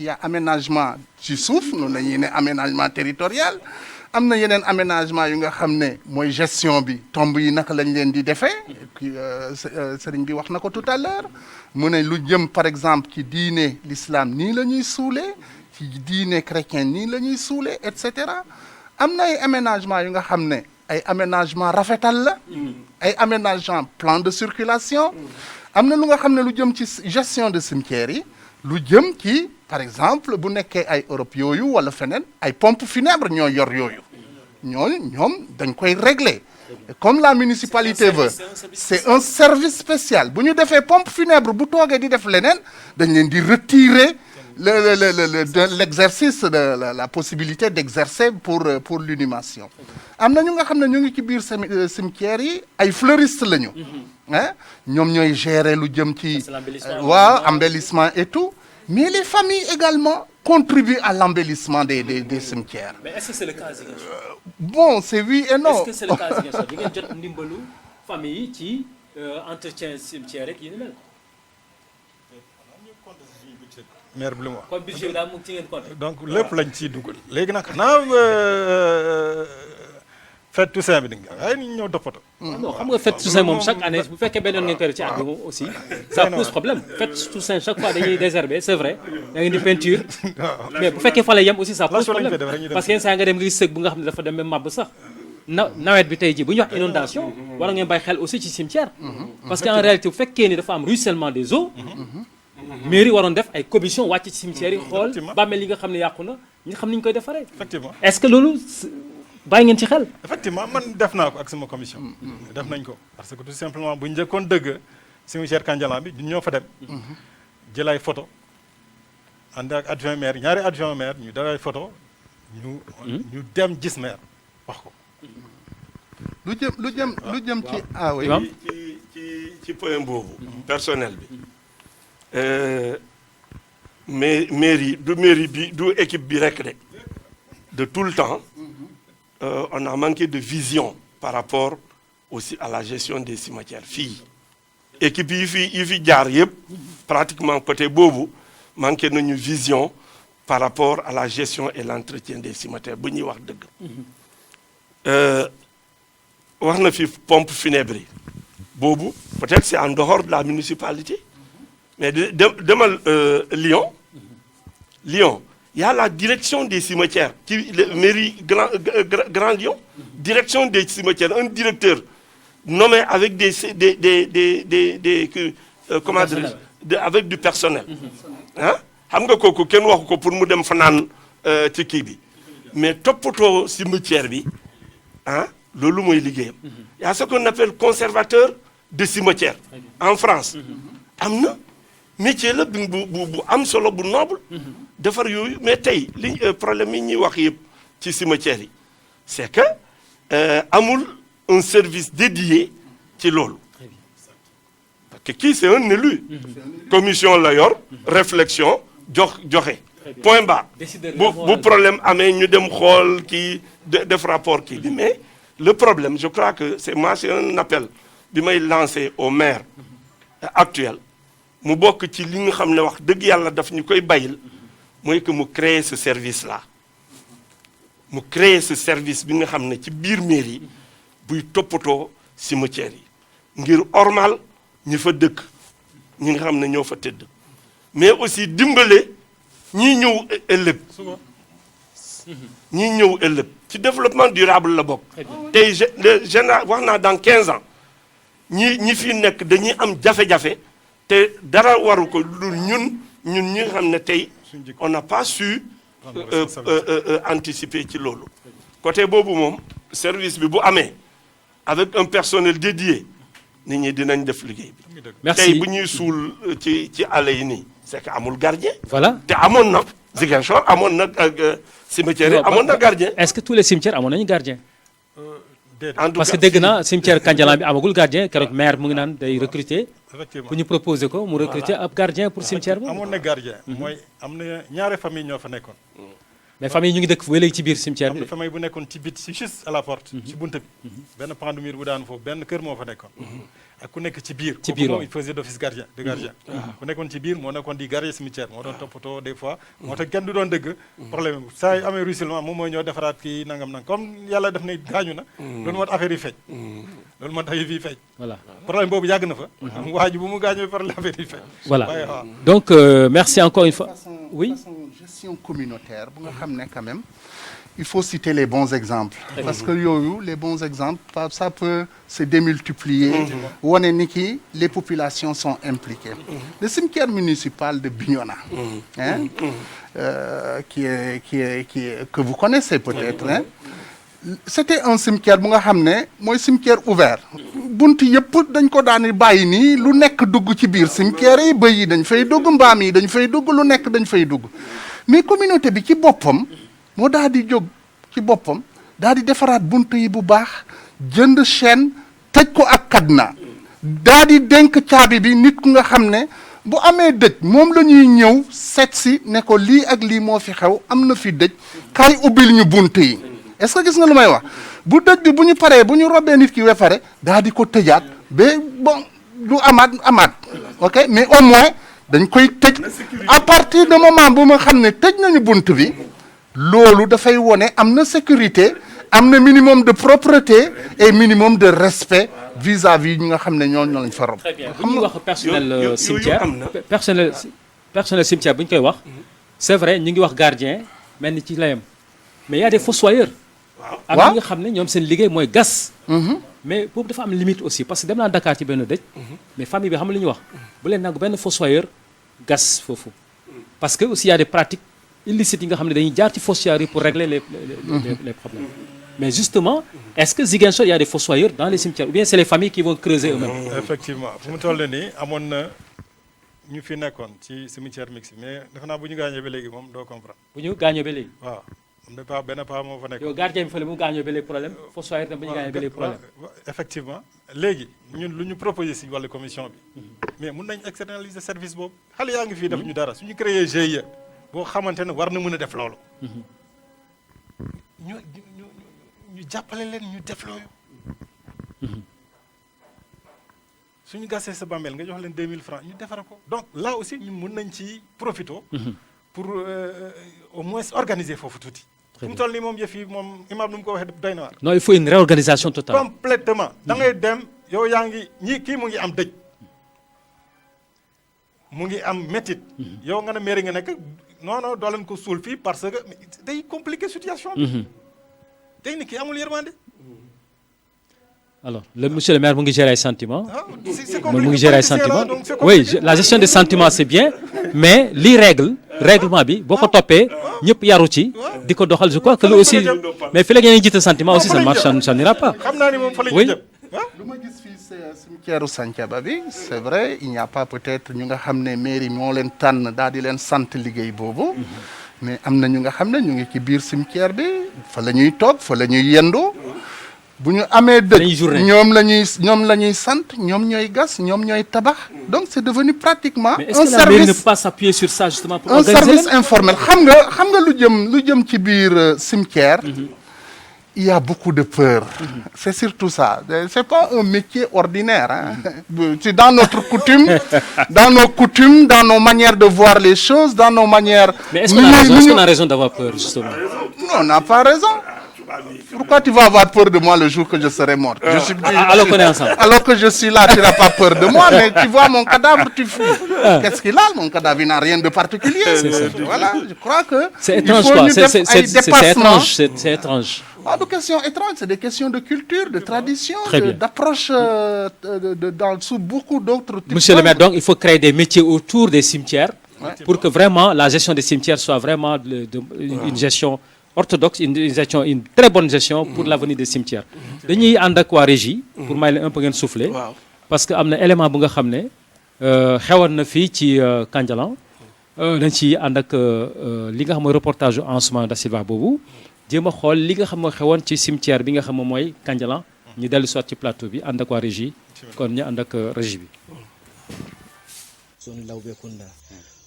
il y a aménagement ci suuf noonu la ñuy ne aménagement territorial. am na yeneen aménagement yu nga xam ne mooy gestion bi tomb yi naka lañ leen di defee sëriñ bi wax na ko tout à l'heure mu ne lu jëm par exemple ci diine l'islam nii la ñuy suulee ci diine chrétien nii la ñuy suulee et cetera am na ay aménagement yu nga xam ne ay aménagement rafetal la ay aménagement plan de circulation am na lu nga xam ne lu jëm ci gestion de cimetières yi lu jëm ci par exemple bu nekkee ay Europe yooyu wala feneen ay pompe funèbre ñoo yor yooyu ñoom dañ koy régler comme la municipalité veut c'est un service spécial bu ñu defee pompe funèbre bu toogee di def leneen dañ leen di retirer l'exercice de la possibilité d'exercer pour l'inhumation am na ñu nga xam ne ñu ngi ci biir cimetière yi ay fleuristes lañu ah ñoom ñooy gérer lu jëm ci waaw embellissement et tout mais les familles également contribuent à l'embellissement des cimetières. Mais est-ce que c'est le cas Ziguinchor? Bon c'est oui et non. Est-ce que c'est le cas Ziguinchor di ngeen jot ndimbalu famille yi ci entretien cimetière rek yi ni mel. maire bi lu mu wax. kon budget bi daal mu ci ngeen compté. donc lépp lañ ciy dugal léegi nag xanaa fête Toussaint bi di nga ay nit ñi ñëw toppatoo. non xam nga fête Toussaint moom chaque année bu fekkee benn yoon ngeen koy def ci at bi moom aussi ça pose problème fête Toussaint chaque fois dañuy désherber c'est vrai da ngeen di peinture mais bu fekkee fa la yem aussi ça pose problème parce que yenn saa nga dem nga gis sëg bu nga xam ne dafa dem même màbb sax nawet bi tey jii bu ñu wax inondation war ngeen bàyyi xel aussi ci cimetière parce que en réalité bu fekkee ni dafa am ruissellement des eaux mairie waroon def ay commission wàcc ci cimetière yi xool bàmmeel yi nga xam ne yàqu na ñu xam ni ñu koy defaree effectivement est-ce que loolu bàyyi ngeen ci xel. effectivement man def naa ko ak sama commission. def nañ ko parce que tout simplement bu njëkkoon dëgg cimetière Kandialang bi ñun ñoo fa dem. jël ay photo ànd ak adjoint maire ñaari adjoint maire ñu def ay photo ñu dem gis maire wax ko. lu jëm ci ah oui. ci point boobu. personnel bi. mais mairie bi du équipe bi rek de tout le temps. On a manqué de vision par rapport aussi à la gestion des cimetières fii équipe yi fi jaar yëpp pratiquement côté boobu manqué nañu vision par rapport à la gestion et l'entretien des cimetières bu ñuy wax dëgg wax na fi pompe funèbre yi boobu peut-être c'est en dehors de la municipalité mais demal Lyon il y a la direction des cimetières qui mairie Grand Lyon direction des cimetières un directeur nommé avec comment dire avec du personnel ah xam nga kooku kenn waxu ko pour mu dem fanaan ci kii bi mais toppatoo cimetière bi ah loolu mooy liggéeyam y a ce qu'on appelle conservateur de cimetière en France am na métier la bu am solo bu noble defar yooyu mais tey li problème yi ñuy wax yëpp ci cimetière yi c'est que amul un service dédié ci loolu parce que kii c'est un élu commission la yor réflexion joxe point barre bu problème amee ñu dem xool kii def rapport kii bi mais le problème je crois que c'est un appel bi may lancer au maire actuel mu bokk ci li nga xam ne wax dëgg yàlla daf ñu koy bayil mooy que mu créer ce service là mu créer ce service bi nga xam ne ci biir mairie buy toppatoo cimetière yi ngir ormal ñi fa dëkk ñi nga xam ne ñoo fa tëdd mais aussi dimbale ñii ñëw ëllëg ci développement durable la bokk tey wax naa dans 15 ans ñi fi nekk dañuy am jafe-jafe te dara waru ko lu ñun ñi nga xam ne tey on n'a pas su anticiper ci loolu côté boobu moom service bi bu amee avec un personnel dédié nit ñi dinañ def liggéey bi tey bu ñuy suul ci àll yi nii c'est que amul gardien voilà te amoon na Ziguinchor amoon na cimetière yi amoon na gardien est-ce que tous les cimetières amoon nañu gardien parce que cas, dégg naa cimetière Kandialang bi amagul gardien keroog maire mu ngi naan day recruter effectivement bu ñu proposer ko mu recruter ab gardien pour cimetière boobu amoon na gardien mooy am na ñaari famille ñoo fa nekkoon mais famille ñu ngi dëkk ba léegi ci biir cimetière am bi na famille bu nekkoon ci bit si juste à la porte ci bunta bi benn pan de mur bu daan foofu benn kër moo fa nekkoon ak ku nekk ci biir ci biir moom il faisait d'office gardien de gardien ku nekkoon ci biir moo nekkoon di gardien cimetière moo doon toppatoo des fois moo tax kenn du doon dëgg problème bi saa yu amee ruissellement moom mooy ñoo defaraat kii nangam comme yàlla def na gaañu na loolu moo tax affaire yi feeñ loolu moo tax yi fii feeñ voilà problème boobu yàgg na fa am waa ji bu mu gaañoo par affaire yi feeñ voilà donc merci encore une fois oui façon gestion communautaire bu nga xam ne quand même il faut citer les bons exemples parce que yooyu les bons exemples ça peut se démultiplier wane ni ki les populations sont impliquées le cimetière municipal de Bignona qui est que vous connaissez peut-être c'était un cimetière bu nga xam ne mooy cimetière ouvert bunt yëpp dañ ko daan bàyyi nii lu nekk dugg ci biir cimetière yi bëy yi dañ fay dugg mbaam yi dañ fay dugg lu nekk dañ fay dugg mais communauté bi ci boppam moo daal di jóg ci boppam daal di defaraat bunt yi bu baax jënd chaîne tëj ko ak cadenas daal di dénk caabi bi nit ku nga xam ne bu amee dëj moom la ñuy ñëw seet si ne ko lii ak lii moo fi xew am na fi dëj kaay ubbil ñu bunt yi est-ce que gis nga lu may wax bu dëj bi bu ñu paree bu ñu robee nit ki ba pare daal di ko tëjaat ba bon du amaat ok mais au moins dañ koy tëj à partir de moment bu ma xam ne tëj nañu bunt bi loolu dafay wone am na sécurité am na minimum de propreté et minimum de respect vis-à-vis ñi nga xam ne ñooñu lañ fa rob. Très bien bu ñuy wax personnel cimetière personnel cimetière bu ñu koy wax c'est vrai ñu ngi wax gardien mel ni ci layam mais y a des fossoyeurs. ak ñi nga xam ne ñoom seen liggéey mooy gas. mais boobu dafa am limite aussi parce que dem naa Dakar ci benn dëj. mais famille bi xam nga li ñuy wax bu leen nangu benn fossoyeur gas foofu. parce que aussi y a des pratiques illicites yi nga xam ne dañuy jaar ci fossoyeurs yi pour régler les problèmes. mais justement est-ce que Ziguinchor y a des fossoyeurs dans les cimetières ou bien c'est les familles qui vont creuser eux-mêmes. effectivement fu mu toll nii amoon na ñu fi nekkoon ci cimetière mixte mais defe naa bu ñu gaañee ba léegi moom doo comprendre. bu ñu gaañoo ba léegi. waaw am na pas benn pas moo fa nekk. yow gardien bi fële mu gaañoo ba léegi problème fossoyeur tam bu ñu gaañoo ba léegi problème. effectivement léegi ñun lu ñu proposé si wàllu commission bi mais mun nañ externaliser service boobu xale yaa ngi fii def ñu dara suñu créer GIE boo xamante ne war na mën a def loolu. ñu jàppale leen ñu def loolu. suñu gasee sa bàmmeel nga jox leen 2000 francs ñu defara ko donc là aussi ñun mun nañ ci profito pour au moins organiser foofu tuuti. fu mu toll nii moom yëf yi moom imaam nu mu ko waxee doy na waar. non il faut une réorganisation totale. complètement da ngay dem yow yaa ngi kii mu ngi am dëj mu ngi am métit yow nga ne mairie nga nekk non doo leen ko suul fii parce que day compliquer situation bi. tey ni kii amul yërmande. alors le monsieur le maire mu ngi gérer ay sentiments. c'est mu ngi gérer ay sentiments oui la gestion des sentiments c'est bien mais lii règlement bi boo ko toppee ñëpp yaru ci di ko doxal je crois que lu aussi mais fi la ngeen jiite sentiment aussi ça marche ça n'ira pas. xam naa ni moom fa la oui. ñu jëm. lu ma gis fii cimetière u Santhiaba bi c'est vrai il n'y a pas peut-être ñu nga xam ne mairie moo leen tànn daal di leen sant liggéey boobu mais am na ñu nga xam ne ñu ngi ci biir cimetière bi fa la ñuy toog fa la ñuy yendu bu ñu amee dëj ñoom la ñuy sant ñoom ñooy gas ñoom ñooy tabax donc c'est devenu pratiquement mais est-ce que la mairie ne peut pas s'appuyer sur ça justement pour un organiser service informel xam nga lu jëm ci biir cimetière il y a beaucoup de peur. C'est surtout ça. C'est pas un métier ordinaire. Hein. C'est dans notre coutume, dans nos manières de voir les choses, dans nos manières... Mais est-ce qu'on a raison d'avoir peur, justement? Non, on n'a pas raison. Pourquoi tu vas avoir peur de moi le jour que je serai mort? Alors qu'on est ensemble. Alors que je suis là, tu n'as pas peur de moi, mais tu vois mon cadavre, tu fuis. Qu'est-ce qu'il a? Mon cadavre, il n'a rien de particulier. Voilà, je crois que... C'est étrange, quoi. C'est étrange. Pas de questions étranges, c'est des questions de culture, de tradition, d'approche sous beaucoup d'autres types. Monsieur le maire, donc il faut créer des métiers autour des cimetières pour que vraiment la gestion des cimetières soit vraiment une gestion orthodoxe, une très bonne gestion pour l'avenir des cimetières. Dañuy ànd ak waa régie pour may leen un peu ngeen souffler parce que am na élément bu nga xam ne xewoon na fii ci Kandialang dañ ci ànd ak li nga xam mooy reportage Ansoumana Da Silva boobu jéem a xool li nga xam moo xewoon ci cimetière bi nga xam mooy Kandialang ñu dellu soit ci plateau bi ànd ak waa régie kon ñu ànd ak régie bi. Zone Laobécounda.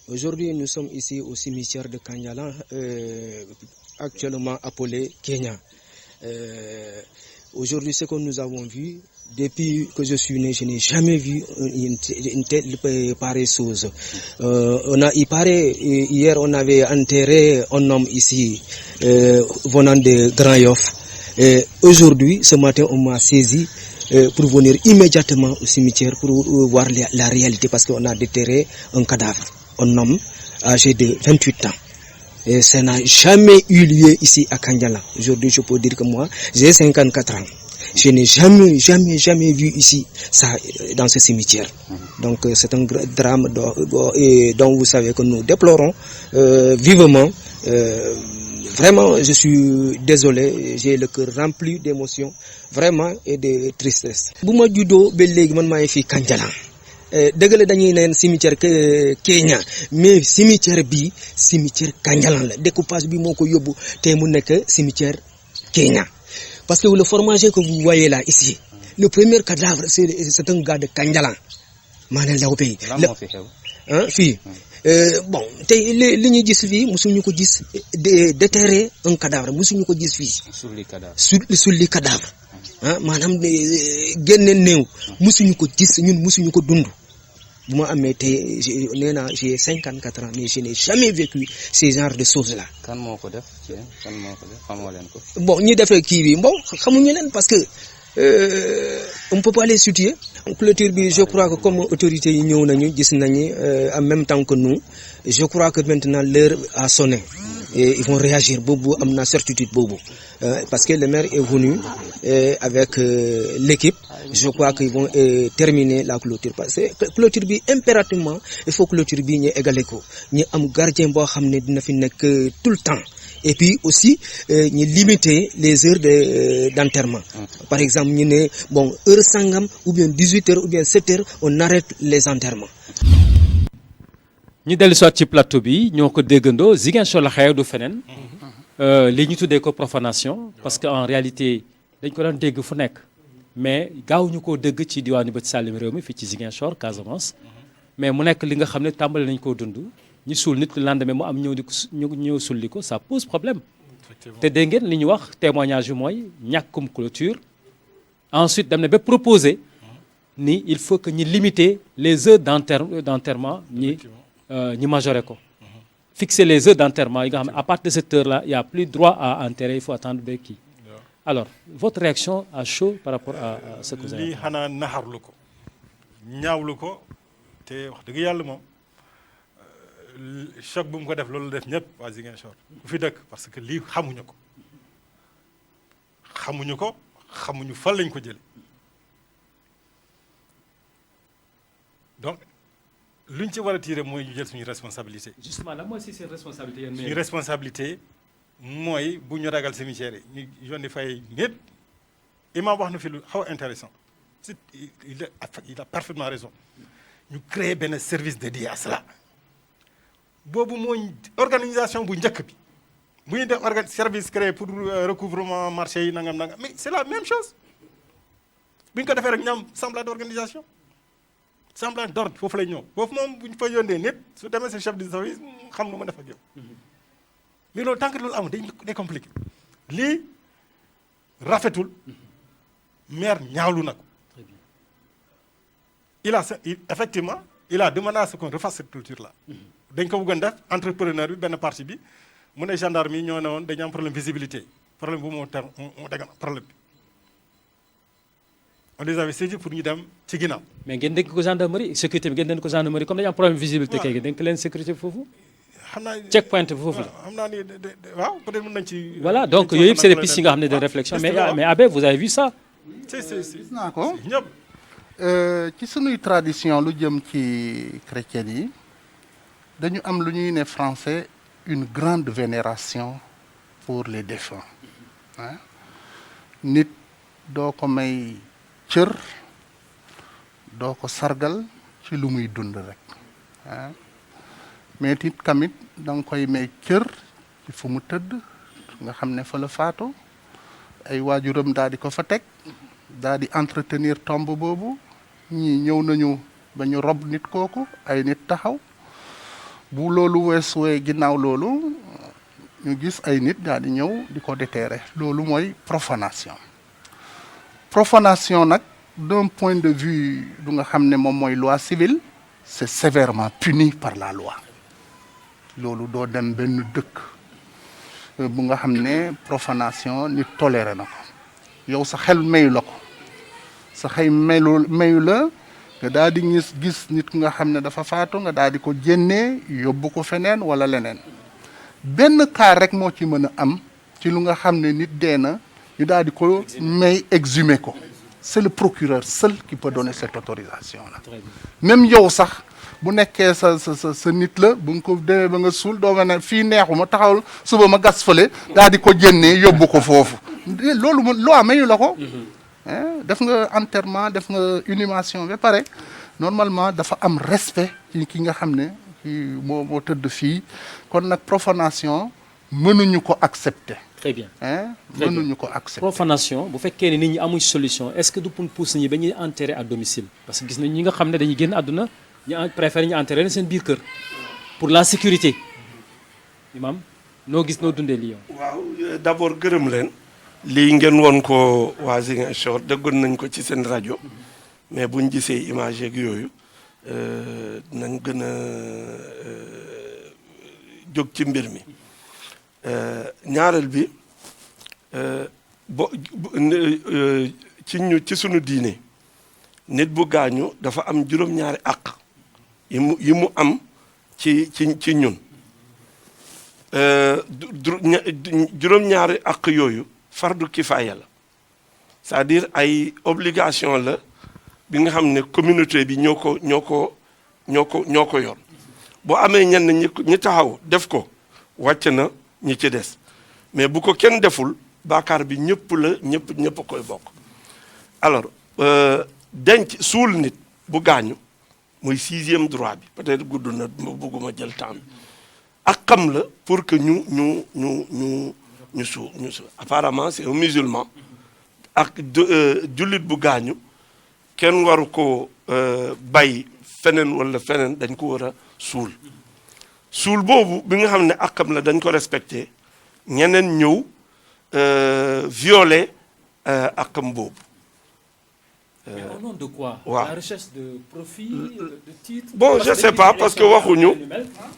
Aujourd'hui, nous sommes ici au cimetière de Kandialang, actuellement appelé Kenya. Aujourd'hui, ce que nous avons vu, depuis que je suis né, je n'ai jamais vu une telle pareille chose. Hier, on avait enterré un homme ici, venant de Grand Yoff. Aujourd'hui, ce matin, on m'a saisi pour venir immédiatement au cimetière pour voir la réalité, parce qu'on a déterré un cadavre, un homme âgé de 28 ans. Et ça n'a jamais eu lieu ici à Kandialang. Aujourd'hui, je peux dire que moi, j'ai 54 ans. Je n'ai jamais vu ici ça dans ce cimetière. Donc c'est un drame dont vous savez que nous déplorons vivement Vraiment, je suis désolé, j'ai le cœur rempli d'émotions, vraiment, et de tristesse. Bu ma juddoo ba léegi man maa ngi fi Kanjalan dëgg la dañuy neen cimetière Kenya mais cimetière bi cimetière Kanjalan la découpage bi moo ko yóbbu te mu nekk cimetière Kenya parce que le formager que vous voyez là ici le premier cadavre c'est un gars de Kanjalan maanaam la ko pays fii bon tey li ñuy gis fii musuñu ko gis déterrer un cadavre musuñu ko gis fii sulli cadavre maanaam génne néew musuñu ko gis ñun musuñu ko dund bu ma amee tey nee naa j'ai 54 ans mais je n'ai jamais vécu ce genre de choses là. kan moo ko def xamoo leen ko. bon ñi defee kii bi bon xamuñu leen parce que on peut pas les situer. clôture bi je crois que comme autorités yi ñëw nañu gis nañu en même temps que nous je crois que maintenant l'heure a sonné et ils vont réagir boobu am na certitude boobu parce que le maire est venu avec l'équipe je crois qu'ils vont terminer la clôture parce que clôture bi impérativement il faut clôture bi ñu égale ko ñu am gardien boo xam ne dina fi nekk tout le temps et puis aussi ñu limiter les heures d'enterrement par exemple ñu ne bon heure sangam ou bien 18 heures ou bien 7 heures on arrête les enterrements. ñu dellu soit ci plateau bi ñoo ko déggandoo Ziguinchor la xew du feneen li ñu tuddee ko profanation parce que en réalité dañ ko daan dégg fu nekk mais gaaw ñu koo dégg ci diwaanu bët Saalum réew mi fii ci Ziguinchor Casamance mais mu nekk li nga xam ne tàmbali nañ koo dund ñu suul nit le lendemain mu am ñëw sulli ko ça pose problème te dégg ngeen li ñu wax témoignage bi mooy ñàkkum clôture ensuite dem na ba proposer ni il faut que ñu limiter les heures d'enterrement ñi majoré ko fixer les heures d'enterrement yi nga xam ne à partir de cette heure là il y a plus droit à enterrer il faut attendre ba kii alors votre réaction à chaud par rapport à ce que vous avez lii xanaa naxarlu ko ñaawlu ko te wax dëgg yàlla moom choc bu mu ko def loolu def ñëpp waa Ziguinchor ku fi dëkk parce que lii xamuñu ko xamuñu fan lañ ko jële donc luñ ci war a tirer mooy ñu jël suñu responsabilité. justement lan mooy si seen responsabilité yéen suñu responsabilité mooy bu ñu ragal cimetière yi ñu yónni fay nit imam wax na fi lu xaw intéressant il a parfaitement raison ñu créer benn service dédié à cela boobu mooy organisation bu njëkk bi bu ñu def service créé pour recouvrement marché yi nangam mais c'est la même chose bu ñu ko defee rek ñam semblant d'organisation semblant d'ordre foofu lay ñëw foofu moom bu ñu fa yónnee nit su demee sa chef de service xam nu ma def ak yow mais loolu tant que loolu amul day compliqué lii rafetul maire ñaawlu na ko effectivement il a demandé à ce qu'on refasse cette culture là dañ ko bëggoon def entrepreneur bi benn partie bi mu ne gendarme yi ñoo ne woon dañu am problème visibilité problème bu moo dégg problème bi on les avait saisis pour ñu dem ci ginnaaw. mais ngeen dénk ko gendarmerie sécurité bi ngeen dénk ko gendarmerie comme dañu am problème visibilité kay dénk leen sécurité foofu. xam naa check point bi foofu la. xam naa ni waaw peut-être mën nañ ci. voilà donc yooyu yëpp c'est des pistes yi nga xam ne de réflexion mais Abbé vous avez vu ça. si gis naa ko ñëpp. ci sunuy tradition lu jëm ci chrétien yi dañu am lu ñuy ne français une grande vénération pour les défunts nit doo ko may cër doo ko sargal ci lu muy dund rek mais it tamit da nga koy may cër ci fu mu tëdd nga xam ne fa la faatu ay waajuram daal di ko fa teg daal di entretenir tombe boobu ñii ñëw nañu ba ñu rob nit kooku ay nit taxaw bu loolu weesuwee ginnaaw loolu ñu gis ay nit daal di ñëw di ko déterrer loolu mooy profanation nag d'un point de vue du nga xam ne moom mooy loi civile c'est sévèrement puni par la loi loolu doo dem benn dëkk bu nga xam ne profanation nit toléré na ko yow sa xel mayu la ko sa xëy mayu la nga daal di gis nit ku nga xam ne dafa faatu nga daal di ko jénnee yóbbu ko feneen wala leneen benn cas rek moo ci mën a am ci lu nga xam ne nit dee na ñu daal di ko may exhumer ko c'est le procureur seul qui peut donner cette autorisation là même yow sax bu nekkee sa nit la bu nga ko demee ba nga suul doo ma ne fii neexuma taxawal suba ma gas fële daal di ko jénnee yóbbu ko foofu loolu mo loi mayu la ko def nga enterrement def nga inhumation ba pare normalement dafa am respect ci ki nga xam ne kii moo tëdd fii kon nag profanation mënuñu ko accepter. Très bien. mënuñu ko accepter. Profanation bu fekkee ne nit ñi amuñ solution est-ce que du pour pousse ñi ba ñuy enterrer à domicile parce que gis nañ ñi nga xam ne dañuy génn àdduna ñu préféré ñu enterrer seen biir kër pour la sécurité imam noo gis noo dundee lii yow. waaw d'abord gërëm leen. lii ngeen woon ko waa Ziguinchor déggoon nañ ko ci seen rajo mais buñ gisee image yeeg yooyu nañ gën a jóg ci mbir mi ñaareel bi ci sunu diine nit bu gaañu dafa am juróom-ñaari àq yi mu am ci ñun juróom-ñaari àq yooyu fardu kifaaya la c'est-à-dire ay obligation la bi nga xam ne communauté bi ñoo ko yor boo amee ñenn ñi taxaw def ko wàcc na ñi ci des mais bu ko kenn deful baakaar bi ñëpp a koy bokk alors denc suul nit bu gaañu muy 6e droit bi peut-être gudd na bëgguma jël temps bi ak xam la pour que ñu suul apparemment c'est un musulman ak jullit bu gaañu kenn waru ko bay feneen wala feneen dañ ko war a suul boobu bi nga xam ne akam la dañ ko respecté ñeneen ñëw violer akam boobu. Mais au nom de quoi? waaw La recherche de profit, de titre. Bon, je sais pas parce que waxuñu.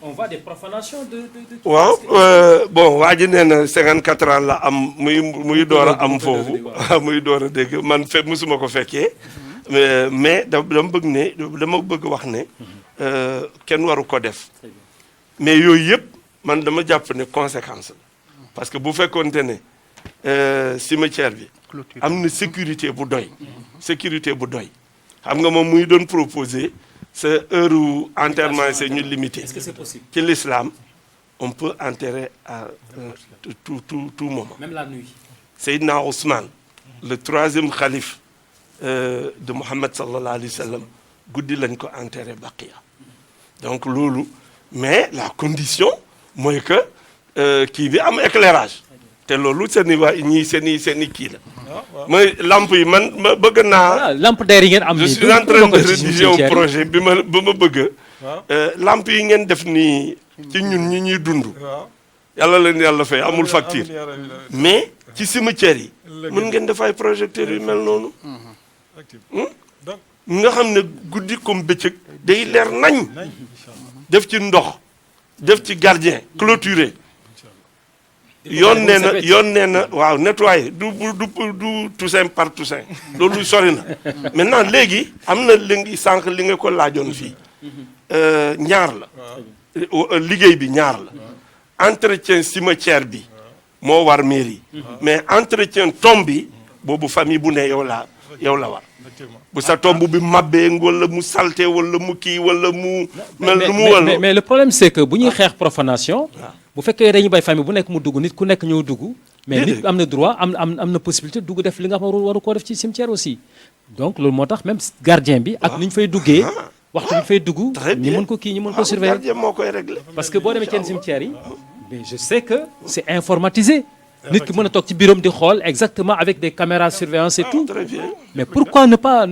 On voit des profanations de. waaw bon waa ji nee na 54 ans la am muy door a am foofu muy door a dégg man musuma ko fekkee mais dama bëgg wax ne kenn waru ko def mais yooyu yëpp man dama jàpp ne conséquence la parce que bu fekkoonte ne cimetière bi am na sécurité bu doy xam nga moom muy doon proposer sa heure enterrement c'est ñu limité. Est-ce que c'est possible? Ci l'islam on peut enterrer à tout moment. Même la nuit. Seydina Ousmane, le 3e khalife de Mohammed sallallahu alayhi wa sallam, guddi lañ ko enterré Baqiya. Donc loolu mais la condition mooy que kii bi am éclairage te loolu seen i kii la. mooy lampe yi man ma bëgg naa. lampadaire yi ngeen am. je suis en train de rédiger un projet bi ma bëgg. lampe yi ngeen def nii ci ñun ñi ñuy dund. yàlla leen yàlla fay amul facture mais ci cimetière yi mën ngeen def ay projecteurs yu mel noonu. nga xam ne guddi comme bëccëg day leer nañ. def ci ndox def ci gardien clôturé. yoon nee na waaw nettoyé du Toussaint par Toussaint loolu sori na maintenant léegi am na sànq li nga ko laajoon fii ñaar la liggéey bi ñaar la entretien cimetière bi moo war mairie mais entretien tombe bi boobu famille bu ne yow la war bu sa tombe bi mabbee wala mu salté wala mu kii wala mu mel lu mu wala mais le problème c'est que bu ñuy xeex profanation bu fekkee dañuy bay famille bu nekk mu dugg nit ku nekk ñëw dugg mais nit am na droit am na possibilité dugg def li nga xam waru koo def ci cimetière aussi donc loolu moo tax même gardien bi ak ni ñu fay duggee waxtu bi fay dugg ñi mën ko kii ñi mën ko surveiller gardien moo koy régler parce que boo demee ci cimetière yi mais je sais que c'est informatisé nit ki mën a toog ci bureau di xool exactement avec des caméras surveillance et tout très bien mais pourquoi ne pas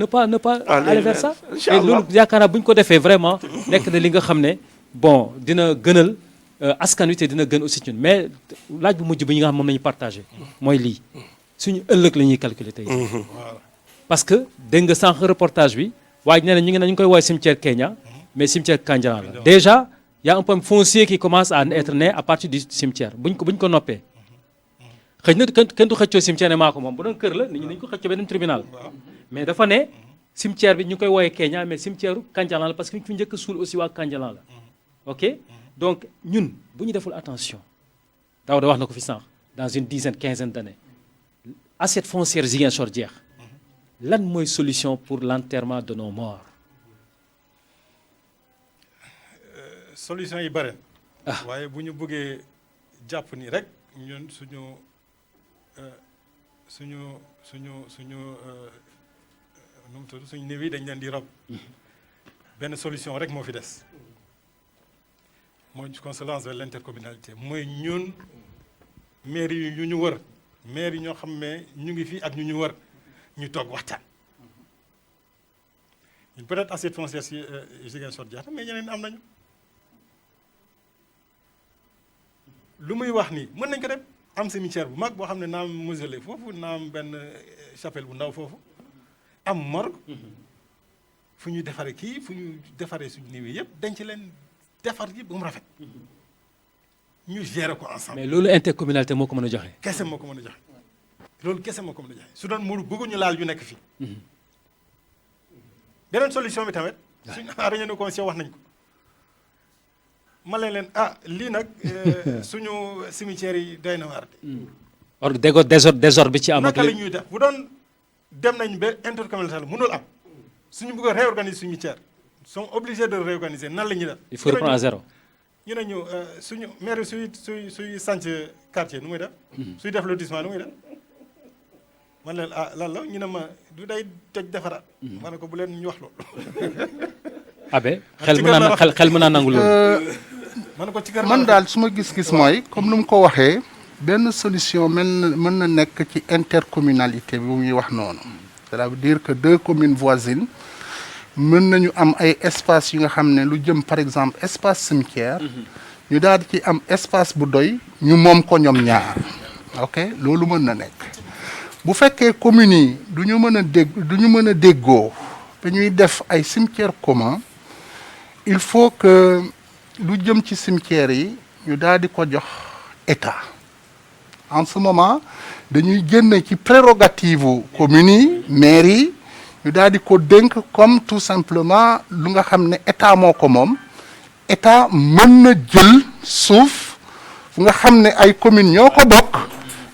aller vers ça et loolu yaakaar naa bu ñu ko defee vraiment nekk na li nga xam ne bon dina gënal askan wi te dina gën aussi ñun mais laaj bu mujj bi ñi nga xam moom la ñu partagé mooy lii suñu ëllëg la ñuy calculer tey parce que dégg nga sànq reportage bi waaye nee na ñu ngi koy woowee cimetière Kenya mais cimetière Kandialang la déjà y a un problème foncier qui commence à être né à partir du cimetière buñ ko noppee xëy na kenn du xëccoo cimetière ne maa ko moom bu doon kër la nit ñi dañu ko xëccoo benn tribunal mais dafa ne cimetière bi ñu koy woowee Kenya mais cimetière Kandialang la parce que ñu fi njëkk a suul aussi waa Kandialang la ok donc ñun bu ñu deful attention Daouda wax na ko fi sànq dans une quinzaine d'années assiette foncière Ziguinchor jeex lan mooy solution pour l'enterrement de nos morts solution yi bare waaye bu ñu bëggee jàpp ni rek ñun suñu nu mu tudd suñu néew yi dañ leen di rob benn solution rek moo fi des mooy qu'on se lance vers l'intercommunalité mooy ñun maire yi ñu wër maire yi ñoo xam ne ñu ngi fii ak ñu wër ñu toog waxtaan ñun peut-être assiette foncière si Ziguinchor Diatta mais ñeneen am nañu lu muy wax nii mën nañ ko def am cimetière bu mag boo xam ne naam mausolée foofu naam benn chapelle bu ndaw foofu am morgue fu ñuy defaree kii fu ñu defaree suñu néew yi yëpp denc leen defar yi ba mu rafet ñu gérer ko ensemble. mais loolu intercommunalité moo ko mën a joxe. kese moo ko mën a joxe loolu kese moo ko mën a joxe su doon mënu bëgguñu laal yu nekk fii. beneen solution bi tamit. suñu réunion de commission wax nañ ko. ma leen lii nag suñu cimetière yi doy na waar. or désordre bi ci am ak naka la ñuy def bu doon dem nañ ba intercommunalité mënul am suñu bëgg a réorganiser suñu cimetière sont obligés de réorganiser nan la ñuy def. il faut reprendre à zéro. ñu ne ñu suñu maire suy sanc quartier nu muy def. suy def lotissement nu muy def. man leen lan la ñu ne ma du day toj defaraat. ma ne ko bu leen ñu wax loolu. abe xel mën naa nangu loolu. man daal su ma gis-gis mooy comme nu mu ko waxee benn solution mën na nekk ci intercommunalité bi muy wax noonu. cela veut dire que 2 communes voisines mën nañu am ay espace yu nga xam ne lu jëm par exemple espace cimetière. ñu daal di ci am espace bu doy ñu moom ko ñoom ñaar. ok loolu mën na nekk bu fekkee communes yi du ñu mën a déggoo te ñuy def ay cimetières communs il faut que lu jëm ci cimetières yi ñu daal di ko jox état en ce moment dañuy génn ci prérogative communes yi maires yi ñu daal di ko dénk comme tout simplement lu nga xam ne état moo ko moom état mën na jël suuf fu nga xam ne ay communes ñoo ko bokk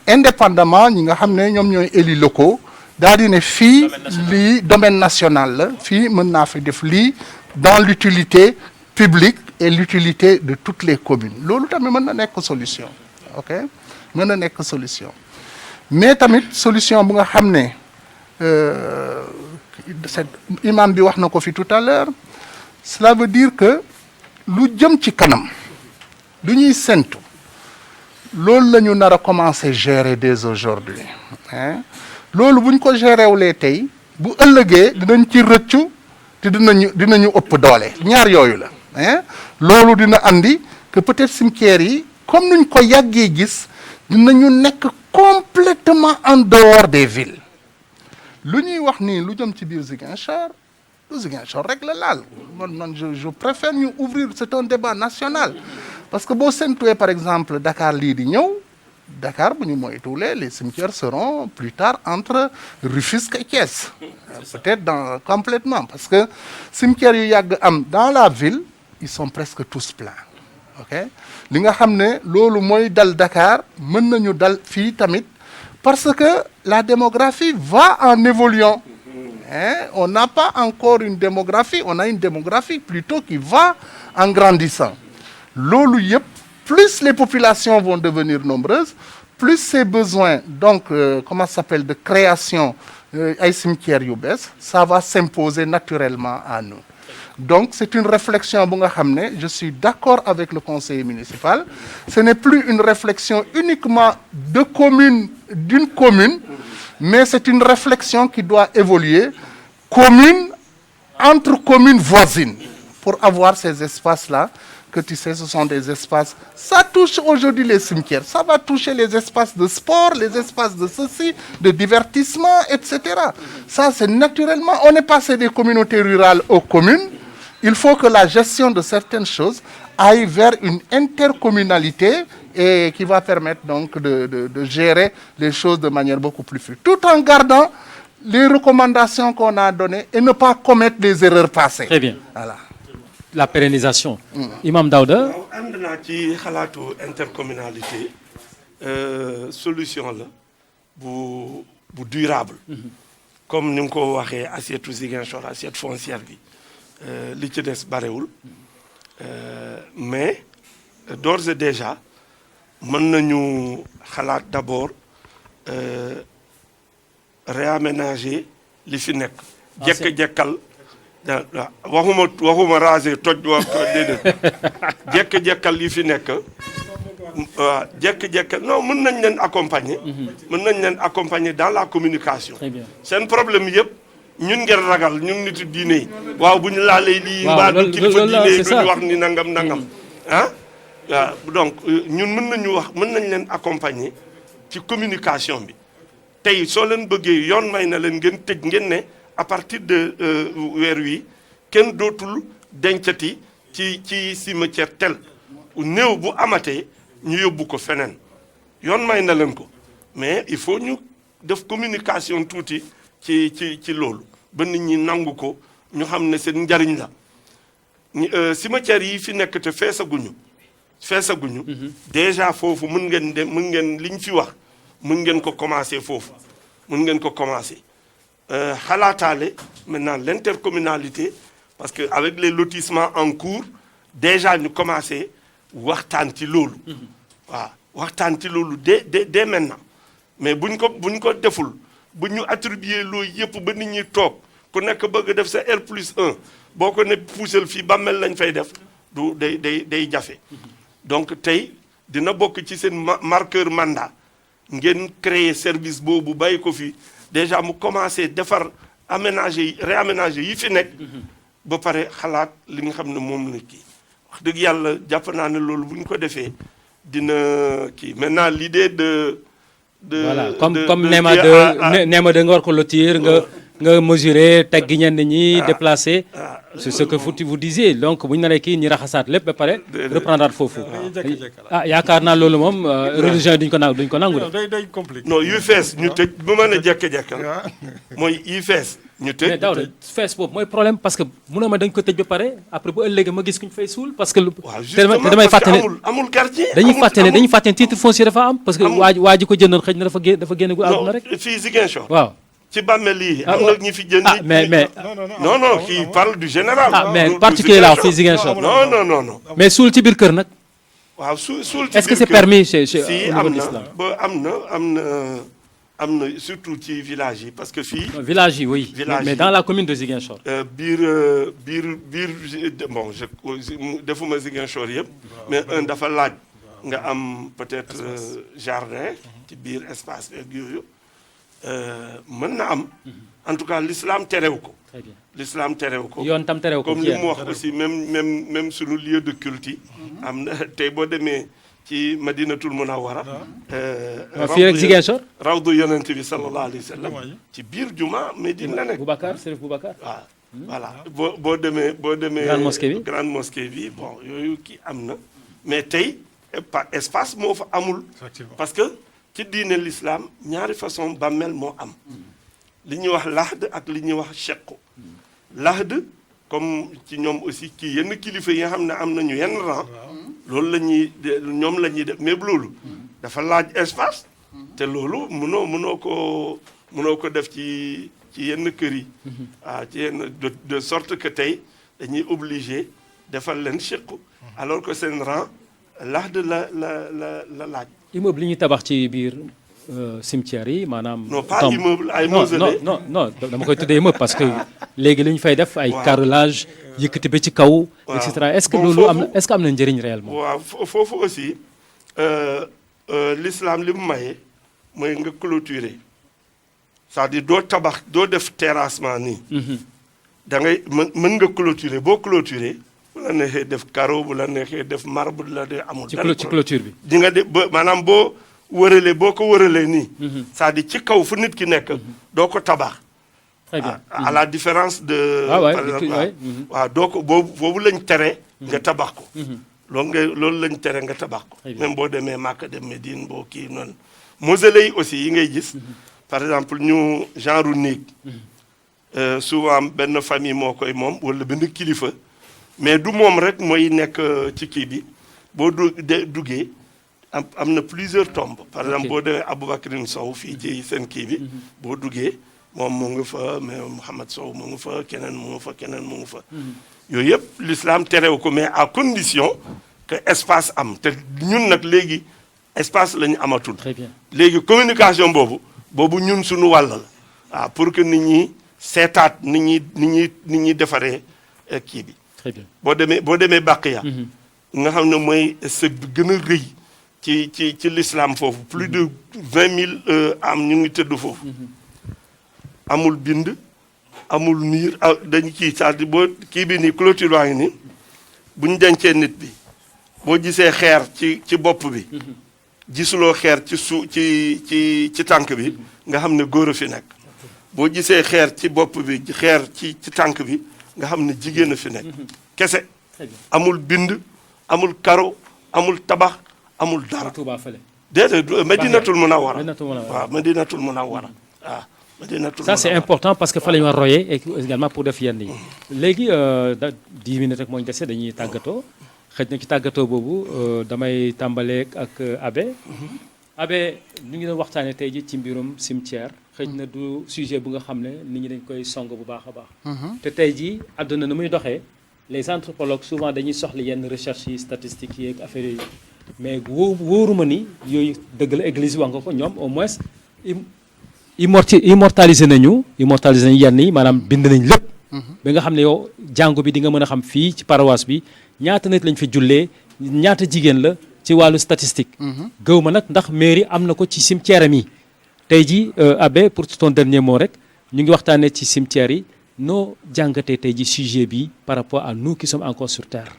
indépendamment ñi nga xam ne ñoom ñooy élus locaux daal di ne fii lii domaine national la fii mën naa fi def lii dans l'utilité publique et l'utilité de toutes les communes loolu tamit mën na nekk solution ok mën na nekk solution mais tamit solution bu nga xam ne imam bi wax na ko fi tout à l'heure cela veut dire que lu jëm ci kanam lu ñuy sentu loolu la ñu nar a commencer gérer dès aujourd'hui loolu bu ñu ko géréwulee tey bu ëllëgee dinañ ci rëccu te dinañu ëpp doole ñaar yooyu la loolu dina andi que peut-être cimetières yi comme nuñ ko yàggee gis dinañu nekk complètement en dehors des villes lu ñuy wax nii lu jëm ci biir Ziguinchor lu Ziguinchor rek la laal man je préfère ñu ouvrir c'est un débat national parce que boo sentuwee par exemple Dakar lii di ñëw Dakar bu ñu moytuwulee les cimetières seront plus tard entre Rufisque et Thiès peut-être complètement parce que cimetières yu yàgg am dans la ville ils sont presque tous pleins ok li nga xam ne loolu mooy dal Dakar mën nañu dal fii tamit parce que la démographie va en évoluant on n'a pas encore une démographie on a une démographie plutôt qui va en grandissant loolu yëpp plus les populations vont devenir nombreuses plus ces besoins donc comment ça s'appelle de création ay cimetières yu bees ça va s'imposer naturellement à nous donc c'est une réflexion bu nga xam ne je suis d'accord avec le conseiller municipal ce n'est plus une réflexion uniquement d'une commune mais c'est une réflexion qui doit évoluer commune entre communes voisines pour avoir ces espaces-là que tu sais ce sont des espaces ça touche aujourd'hui les cimetières ça va toucher les espaces de sport les espaces de ceci de divertissement etc ça c'est naturellement on est passé des communautés rurales aux communes il faut que la gestion de certaines choses aille vers une intercommunalité et qui va permettre donc de gérer les choses de manière beaucoup plus fluide tout en gardant les recommandations qu'on a données et ne pas commettre des erreurs passées. Très bien. Voilà. La pérennisation. Imam Daouda. ànd naa ci xalaatu intercommunalité solution la bu durable. comme ni nga ko waxee assiette Ziguinchor assiette foncière bi li ci des barewul mais d'ores et déjà mën nañu xalaat d'abord réaménager li fi nekk. jekk-jekkal waxuma raser toj wax déedéet jekk-jekkal li fi nekk. waaw jekk-jekkal non mën nañ leen accompagner. mën nañ leen accompagner dans la communication. Très bien. seen problème yëpp ñun ngeen ragal ñun nitu diine yi. waaw bu ñu laalee lii. waaw mbaa du loolu kilifa loolu diine yi c'est ça. duñu wax ni nangam. ah waaw donc ñun mën nañ leen accompagner ci communication bi tey soo leen bëggee yoon may na leen ngeen tëj ngeen ne à partir de weer wi kenn dootul dencati ci cimetière tel néew bu amatee ñu yóbbu ko feneen yoon may na leen ko mais il faut ñu def communication tuuti ci loolu ba nit ñi nangu ko ñu xam ne seen njariñ la cimetière yi fi nekk te feesaguñu déjà foofu mën ngeen liñ fi wax mën ngeen ko commencer foofu mën ngeen ko commencer xalaataale maintenant l'intercommunalité parce que avec les lotissements en cours déjà ñu commencer waxtaan ci loolu waaw waxtaan ci loolu dès maintenant mais buñ ko deful bu ñu attribuer loolu yëpp ba nit ñi toog ku nekk bëgg def sa R+1 boo ko ne puusal fii bàmmeel lañ fay def du day jafe donc tey dina bokk ci seen marqueur mandat ngeen créer service boobu bàyyi ko fi déjà mu commencer defar réaménager yi fi nekk ba pare xalaat li nga xam ne moom la kii wax dëgg yàlla jàpp naa ne loolu bu ñu ko defee dina kii maintenant l'idée de voilà comme Néma 2 nga war ko lotir nga mesurer teg gi ñenn ñi déplacer c'est ce que vous disiez donc bu ñu naree kii ñi raxasaat lépp ba pare reprendre foofu yaakaar naa loolu moom religion yi duñ ko nangu day compliqué. non yu fees ñu tëj bu mën a jekk-jekkal mooy yu fees ñu tëj mais Daouda fees boobu mooy problème parce que munoo ma dañ ko tëj ba pare après bu ëllëgee ma gis ku ñu fay suul parce que te damay fàtte ne amul quartier dañuy fàtte ne titre foncier dafa am parce que waa ji ko jëndoon xëy na dafa génn gu àdduna rek fii Ziguinchor waaw ci bàmmeel yi am na ñi fi jënd mais non qui parle du général mais particulier là fii Ziguinchor non mais suul ci biir kër nag waaw suul ci est-ce que c'est permis chez si au niveau de l'islam am na surtout ci village yi parce que fii village yi oui mais dans la commune de Ziguinchor biir bon defuma Ziguinchor yëpp mais dafa laaj nga am peut-être jardin ci biir espace ak yooyu mën na am en tout cas l'islam terew ko très bien l'islam terew ko yoon tam terew ko comme li mu wax aussi même suñu lieu de culte yi am na tey boo demee ci Madinatul Munawwara fii rek Ziguinchor rawdu yonent bi sallallahu alayhi wa sallam ci biir juma Médine la nekk Boubacar Serif Boubacar waaw voilà boo demee grande mosquée bi bon yooyu kii am na mais tey espace moo fa amul parce que ci diine l'islam ñaari façon bàmmeel moo am li ñuy wax lahd ak li ñuy wax chequ lahd comme ci ñoom aussi kii yenn kilifa yi nga xam ne am nañu yenn rang loolu ñoom la ñuy def mais loolu dafa laaj espace te loolu mënoo ko def ci yenn kër yi ci yenn de sorte que tey dañuy obligé defal leen chequ alors que seen rang lahd la laaj immeuble li ñuy tabax ci biir cimetière yi maanaam. non pas immeuble ay mausolée non dama koy tuddee immeuble parce que léegi li ñu fay def ay carrelage yëkkati ba ci kaw. et cetera est-ce que loolu am na njëriñ réellement. waaw foofu aussi l'islam li mu maye mooy nga clôturer c'est-à-dire doo tabax doo def terrassement nii. da ngay mën nga clôturer boo clôturer. bu la neexee def carreau bu la neexee def marbre bu la neexee amul. ci clôture bi. di nga def maanaam boo ko wëralee nii. c'est-à-dire ci kaw fu nit ki nekk. doo ko tabax. très bien à la différence de. par exemple waaw doo ko boobu lañ tere. nga tabax ko. loolu lañ tere nga tabax ko. même boo demee Màkka dem Médine boo kii noonu. mausolée yi aussi yi ngay gis. par exemple ñu genre néeg. souvent benn famille moo koy moom wala benn kilifa. mais du moom rek mooy nekk ci kii bi boo duggee am na plusieurs tombes par exemple boo demee Aboubacrine Sow fii ci seen kii bi boo duggee moom mu ngi fa mais Mouhamed Sow mu ngi fa keneen mu ngi fa keneen mu ngi fa yooyu yëpp l'islam terew ko mais à condition que espace am te ñun nag léegi espace la ñu amatul Très bien. léegi communication boobu ñun suñu wàll la waaw pour que nit ñi seetaat nit ñi defaree kii bi Très bien. boo demee Baqiya nga xam ne mooy sëg bi gën a rëy ci l'islam foofu plus de 20 000 am ñu ngi tëdd foofu amul bind amul miir dañu kii c'est-à-dire boo kii bi nii clôture waa ngi nii bu ñu dencee nit bi boo gisee xeer ci bopp bi gisuloo xeer ci tànk bi nga xam ne góor a fi nekk boo gisee xeer ci bopp bi xeer ci tànk bi nga xam ne jigéen a fi nekk kese amul bind amul karo amul tabax amul dara Touba fële. déedéet Madinatul Munawwara Madinatul Munawwara. waaw Madinatul Munawwara waaw Madinatul Ça c'est Munawwara. important parce que fa la ñu war royee et également pour def yenn yi léegi 10 minutes rek moo ñu dese dañuy tàggatoo xëj na ci tàggatoo boobu damay tàmbaleek ak Abbé Abbé ñu ngi doon waxtaanee tey ji ci mbirum cimetière xëj na du sujet bu nga xam ne nit ñi dañ koy song bu baax a baax te tey ji àdduna na muy doxee les anthropologues souvent dañuy soxla yenn recherche yi statistiques yi ak affaires yooyu mais wóoruma ni yooyu dëgg la église wax nga ko ñoom au moins immortaliser nañu yenn yi maanaam bind nañ lépp ba nga xam ne yow jàngu bi di nga mën a xam fii ci paroisse bi ñaata nit lañ fi jullee ñaata jigéen la ci wàllu statistique gëw ma nag ndax mairie am na ko ci cimetière am yi tey ji Abbé pour ton dernier mot rek ñu ngi waxtaanee ci cimetière yi noo jàngatee tey ji sujet bi par rapport à nous qui sommes encore sur terre.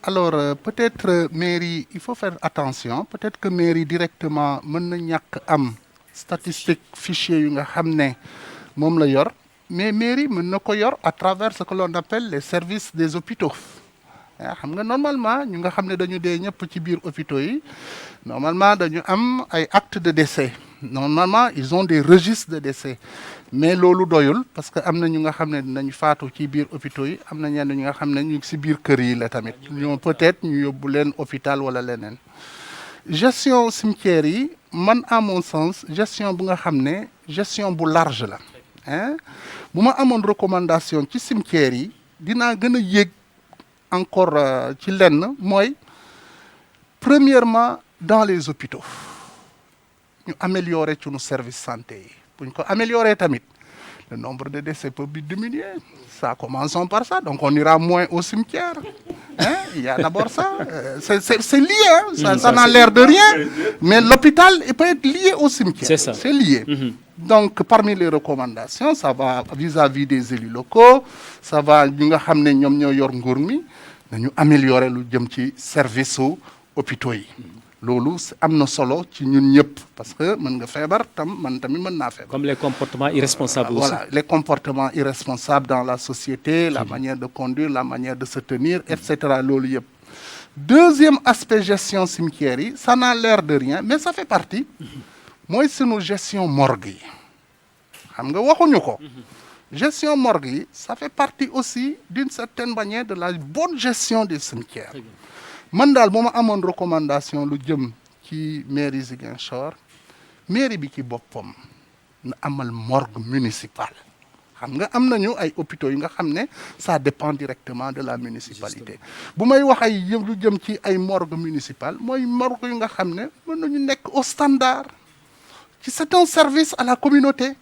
Alors peut-être mairie il faut faire attention peut-être que mairie directement mën na ñàkk am statistique fichier yu nga xam ne moom la yor mais mairie mën na ko yor à travers ce que l'on appelle les services des hôpitaux xam nga normalement ñu nga xam ne dañu dee ñëpp ci biir hôpitaux yi normalement dañu am ay actes de décès normalement ils ont des registres de décès mais loolu doyul parce que am na ñu nga xam ne dinañu faatu ci biir hôpitaux yi am na ñenn ñu nga xam ne ñu ngi si biir kër yi la tamit ñoo peut-être ñu yóbbu leen hôpital wala leneen gestion cimetière yi man à mon sens gestion bu nga xam ne gestion bu large la bu ma amoon recommandation ci cimetière yi dinaa gën a yéeg encore ci lenn mooy premièrement dans les hôpitaux ñu améliorer ci nu service santé yi bu ñu ko améliorer tamit le nombre de décès peut diminuer ça commençons par ça donc on ira moins au cimetière il y a d'abord ça c'est lié ça n'a l'air de rien mais l'hôpital il peut être lié au cimetière c'est ça. C'est lié donc parmi les recommandations ça va vis-à-vis des élus locaux ça va ñu nga xam ne ñoom ñoo yor nguur mi nañu améliorer lu jëm ci service su hôpitaux yi loolu am na solo ci ñun ñëpp parce que mën nga feebar man tamit mën naa feebar. Comme les comportements irresponsables aussi. Voilà les comportements irresponsables dans la société la manière de conduire la manière de se tenir et cetera loolu yëpp. Deuxième aspect gestion cimetière yi ça n'a l'air de rien mais ça fait partie mooy sunu gestion morgue yi xam nga waxuñu ko. Gestion morgue yi ça fait partie aussi d'une certaine manière de la bonne gestion des cimetières. Man daal bu ma amoon recommandation lu jëm ci mairie Ziguinchor mairie bi ci boppam na amal morgue municipale xam nga am nañu ay hôpitaux yi nga xam ne ça dépend directement de la municipalité bu may wax ay lu jëm ci ay morgue municipale mooy morgue yu nga xam ne mën nañu nekk au standard ci c'est un service à la communauté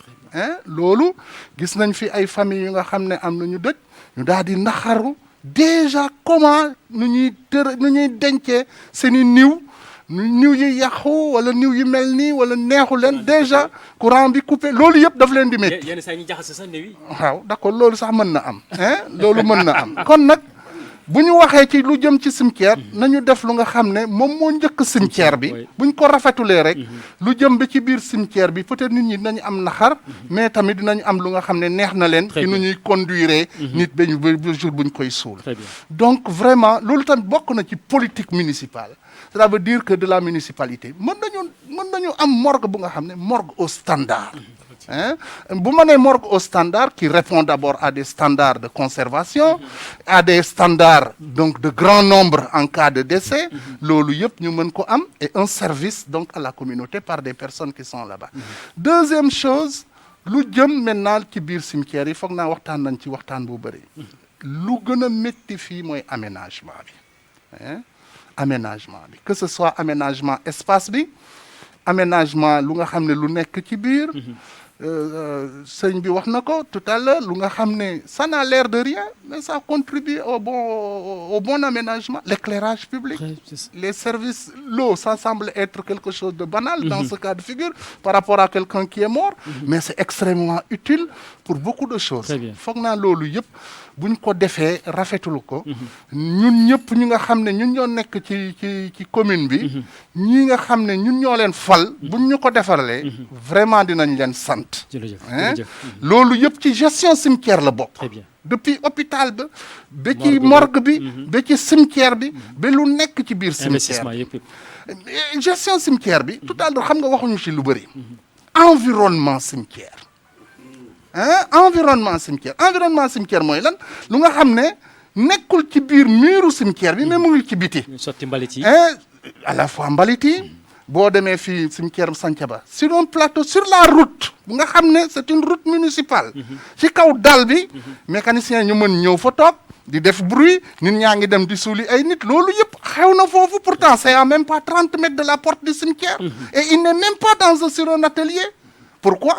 loolu gis nañ fi ay famille yu nga xam ne am nañu dëj ñu daal di naxaru déjà comment nu ñuy dencee seeni niw yi yàqu wala niw yi mel nii wala neexu leen déjà courant bi coupé loolu yëpp daf leen di métti. yenn saa yi ñu jaxase sax niw yi. waaw d'accord loolu sax mën na am loolu mën na am kon nag bu ñu waxee ci lu jëm ci cimetière nañu def lu nga xam ne moom moo njëkk cimetière bi buñ ko rafetulee rek lu jëm bi ci biir cimetière bi peut-être nit ñi dinañu am naxar mais tamit dinañu am lu nga xam ne neex na leen ci nu ñuy conduire nit ba jour buñ koy suul donc vraiment loolu tamit bokk na ci politique municipale ça veut dire que de la municipalité mën nañu am morgue bu nga xam ne morgue au standard bu ma nee morgue au standard qui répond d'abord à des standards de conservation à des standards donc de grand nombre en cas de décès loolu yëpp ñu mën ko am et un service donc à la communauté par des personnes qui sont là-bas deuxième chose lu jëm maintenant ci biir cimetière yi foog naa waxtaan nañ ci waxtaan bu bëri lu gën a métti fii mooy aménagement bi aménagement bi que ce soit aménagement espace bi aménagement lu nga xam ne lu nekk ci biir sëñ bi wax na ko tout à l'heure lu nga xam ne ça n'a l'air de rien mais ça contribue au bon aménagement l'éclairage public les services l'eau ça semble être quelque chose de banal dans ce cas de figure par rapport à quelqu'un qui est mort mais c'est extrêmement utile pour beaucoup de choses foog naa loolu yëpp buñ ko defee rafetulu ko ñun ñëpp ñu nga xam ne ñun ñoo nekk ci commune bi ñi nga xam ne ñun ñoo leen fal buñ ñu ko defarlee vraiment dinañ leen sant loolu yëpp ci gestion cimetière la bokk depuis hôpital ba ci morgue bi ba ci cimetière bi ba lu nekk ci biir cimetière gestion cimetière bi tout à l'heure xam nga waxuñu ci lu bëri environnement cimetière environnement cimetière mooy lan lu nga xam ne nekkul ci biir muru cimetière bi mais mu ngi ci biti sotti mbalit yi à la fois mbalit yi boo demee fii cimetière Santhiaba sur un plateau sur la route bu nga xam ne c'est une route municipale ci kaw dal bi mécanicien ñu mën ñëw fa toog di def bruit nit ñaa ngi dem di suuli ay nit loolu yëpp xew na foofu pourtant c'est à même pas 30 mètres de la porte du cimetière et il n'est même pas sur un atelier pourquoi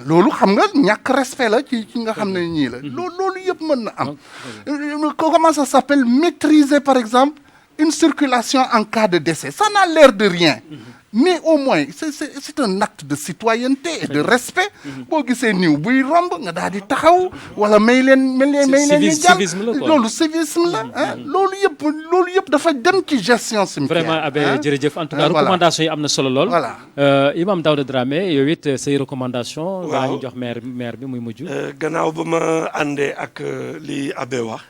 loolu xam nga ñàkk respect la ci nga xam ne ñii la loolu yëpp mën na am comment ça s'appelle maîtriser par exemple une circulation en cas de décès ça n'a l'air de rien mais au moins c'est un acte de citoyenneté et de respect boo gisee niw buy romb nga daal di taxaw wala may leen ñu jàll loolu civisme la loolu yëpp dafa dem ci gestion cimetière vraiment Abbé jërëjëf en tout cas recommandation yi am na solo lool voilà Imam Daouda Dramé yow it say recommandation laa ñu jox maire bi muy mujj gannaaw ba ma àndee ak li Abbé wax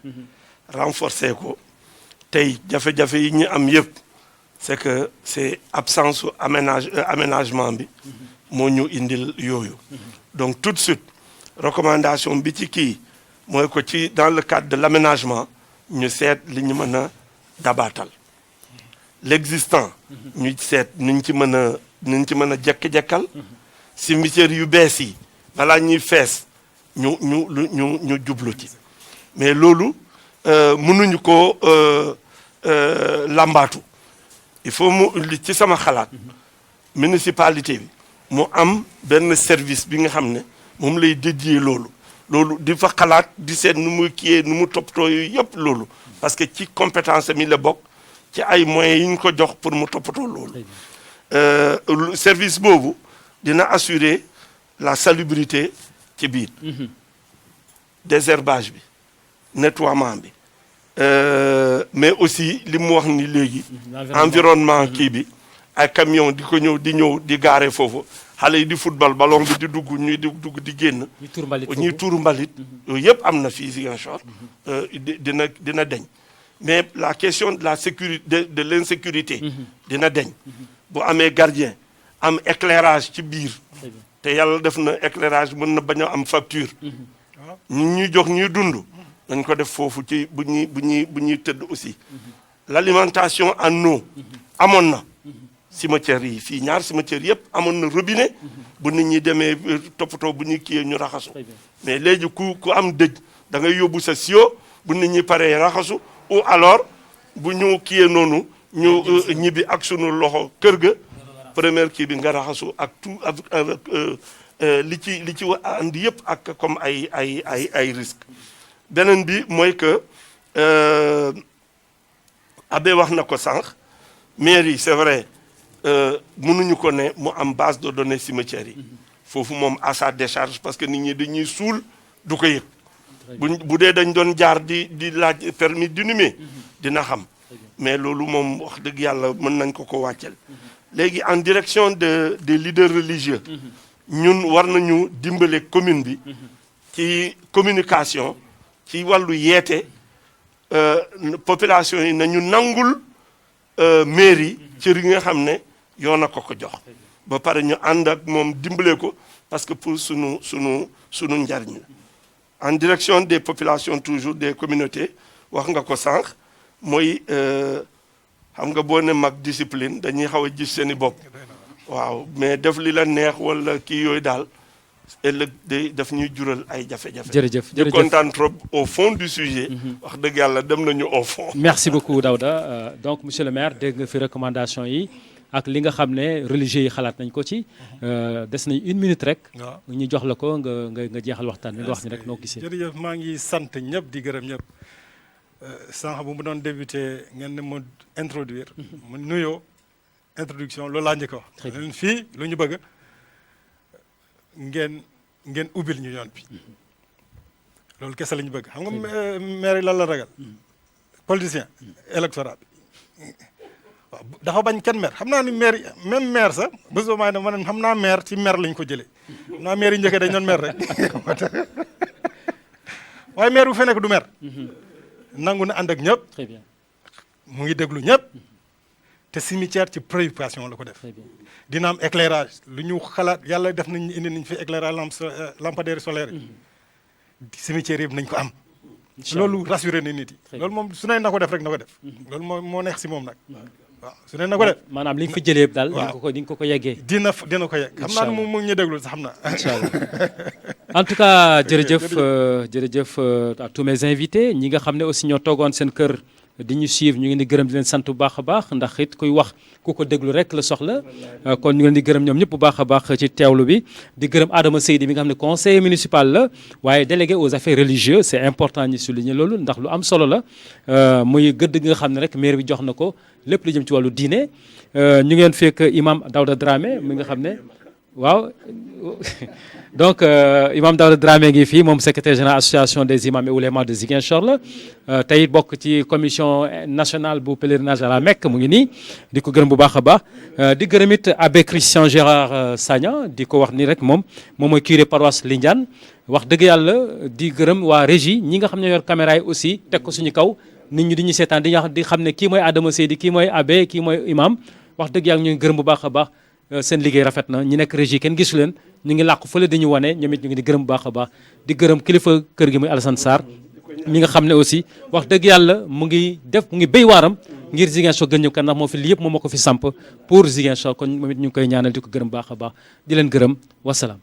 renforcer ko tey jafe-jafe yi ñu am yëpp c'est que c'est absence su aménagement bi moo ñu indil yooyu donc tout de suite recommandation bi ci kii mooy ko ci dans le cadre de l'aménagement ñu seet li ñu mën a dabaatal l'existant ñu seet nuñ ci mën a jekk-jekkal cimetière yu bees yi balaa ñuy fees ñu jublu ci mais loolu mënuñu ko lambaatu il faut mu ci sama xalaat municipalité bi mu am benn service bi nga xam ne moom lay dédié loolu di fa xalaat di seet nu muy kiyee nu mu toppatoo yooyu yëpp loolu parce que ci compétence mi la bokk ci ay moyens yi ñu ko jox pour mu toppatoo loolu service boobu dina assurer la salubrité ci biir désherbage bi nettoiement bi mais aussi li mu wax ni léegi environnement kii bi ay camion di ko ñëw di gaare foofu xale yi di football ballon bi di dugg ñuy di dugg di génn ñuy tuuru mbalit yooyu yëpp am na fii Ziguinchor dina deñ mais la question de la sécurité de l'insécurité dina deñ bu amee gardien am éclairage ci biir te yàlla def na éclairage mën na bañ a am facture ñuy jox ñuy dund dañ ko def foofu ci bu ñuy tëdd aussi l'alimentation en eau amoon na cimetière yi fii ñaar cimetière yëpp amoon na robinet bu nit ñi demee toppatoo bu ñuy kiyee ñu raxasu mais léegi ku am dëj da ngay yóbbu sa sio bu nit ñi paree raxasu ou alors bu ñu kiyee noonu ñu ñibbi ak sunu loxo kër ga première kii bi nga raxasu ak tout avec li ci andi yëpp ak comme ay risque beneen bi mooy que Abbé wax na ko sànq mairie c'est vrai mënuñu ko ne mu am base de données cimetières yi foofu moom à sa décharge parce que nit ñi dañuy suul du ko yëg bu dee dañ doon jaar di laaj permis d'inhumer dina xam mais loolu moom wax dëgg yàlla mën nañ ko wàccel léegi en direction des leaders religieux ñun war nañu dimbale commune bi ci communication ci wàllu yeete population yi nañu nangul mairie ci li nga xam ne yoon na ko jox ba pare ñu ànd ak moom dimbale ko parce que pour sunu njariñ la en direction des populations toujours des communautés wax nga ko sànq mooy xam nga boo ne mag discipline dañuy xaw a gis seeni bopp waaw mais def li la neex wala kii yooyu daal ëllëg day daf ñuy jural ay jafe-jafe. jërëjëf di kontaan trop au fond du sujet. wax dëgg yàlla dem nañu au fond. merci beaucoup Daouda donc monsieur le maire dégg nga fi recommandation yi ak li nga xam ne religieux yi xalaat nañ ko ci des nañ 1 minute rek. waaw ñu jox la ko nga jeexal waxtaan bi nga wax ni rek noo gisee. jërëjëf maa ngi sant ñëpp di gërëm ñëpp sànq bu mu doon débuté ngeen ne ma introduire. mu nuyoo introduction loolu laa njëkk a wax. leen fii lu ñu bëgg ngeen ubbil ñu yoon bi loolu kese la ñu bëgg xam nga maire yi lan la ragal politicien électorat bi waaw dafa bañ kenn maire xam naa ni maire yi même maire sax bés ba maay ne ma ne xam naa maire ci maire lañ ko jëlee xam naa maire yi njëkkee dañ doon maire rek waaye maire bu fe nekk du maire nangu na ànd ak ñëpp très bien mu ngi déglu ñëpp te cimetière ci préoccupation la ko def très bien dina am éclairage lu ñu xalaat yàlla def nañ indi nañ fi éclairage lampadaire solaire yi cimetière yëpp nañ ko am loolu rassuré na nit yi loolu moom su ne na ko def rek na ko def loolu moo neex si moom nag waaw su ne na ko def maanaam li nga fi jëlee yëpp daal di nga ko yeggee dina ko yegg xam naa ne moom mu ngi ñu déglu sax xam naa incha allah en tout cas jërëjëf à tous mes invités ñi nga xam ne aussi ñoo toogoon seen kër di ñu suivre ñu ngi di gërëm di leen sant bu baax a baax ndax it kuy wax ku ko déglu rek la soxla kon ñu ngi leen di gërëm ñoom ñëpp bu baax a baax ci teewlu bi di gërëm Adama Seydi mi nga xam ne conseiller municipal la waaye délégué aux affaires religieuses c'est important ñu souligner loolu ndax lu am solo la muy gëdd gi nga xam ne rek maire bi jox na ko lépp lu jëm ci wàllu diine ñu ngeen fekk imam Daouda Dramé mi nga xam ne waaw donc imam Daouda Dramé ngi fii moom secrétaire général association des imams et oulémas de Ziguinchor la tey bokk ci commission nationale bu pèlerinage à la Mecque mu ngi nii di ko gërëm bu baax a baax di gërëm it abbé Christian Gérard Sagna di ko wax ni rek moom mooy curé paroisse Lindiane wax dëgg yàlla di gërëm waa régie ñi nga xam ne yor caméra yi aussi teg ko suñu kaw nit ñi di ñu seetaan di xam ne kii mooy Adama Seydi kii mooy abbé kii mooy imam wax dëgg yàlla ñu ngi gërëm bu baax a baax seen liggéey rafet na ñi nekk régie kenn gisu leen ñu ngi làqu fële di ñu wane ñoom it ñu ngi di gërëm bu baax a baax di gërëm kilifa kër gi muy Alassane Sarr mi nga xam ne aussi wax dëgg yàlla mu ngi béy waaram ngir Ziguinchor gën ñu kan ndax moo fi lii yëpp moom moo ko fi samp pour Ziguinchor kon moom it ñu ngi koy ñaanal di ko gërëm baax a baax di leen gërëm wasalaam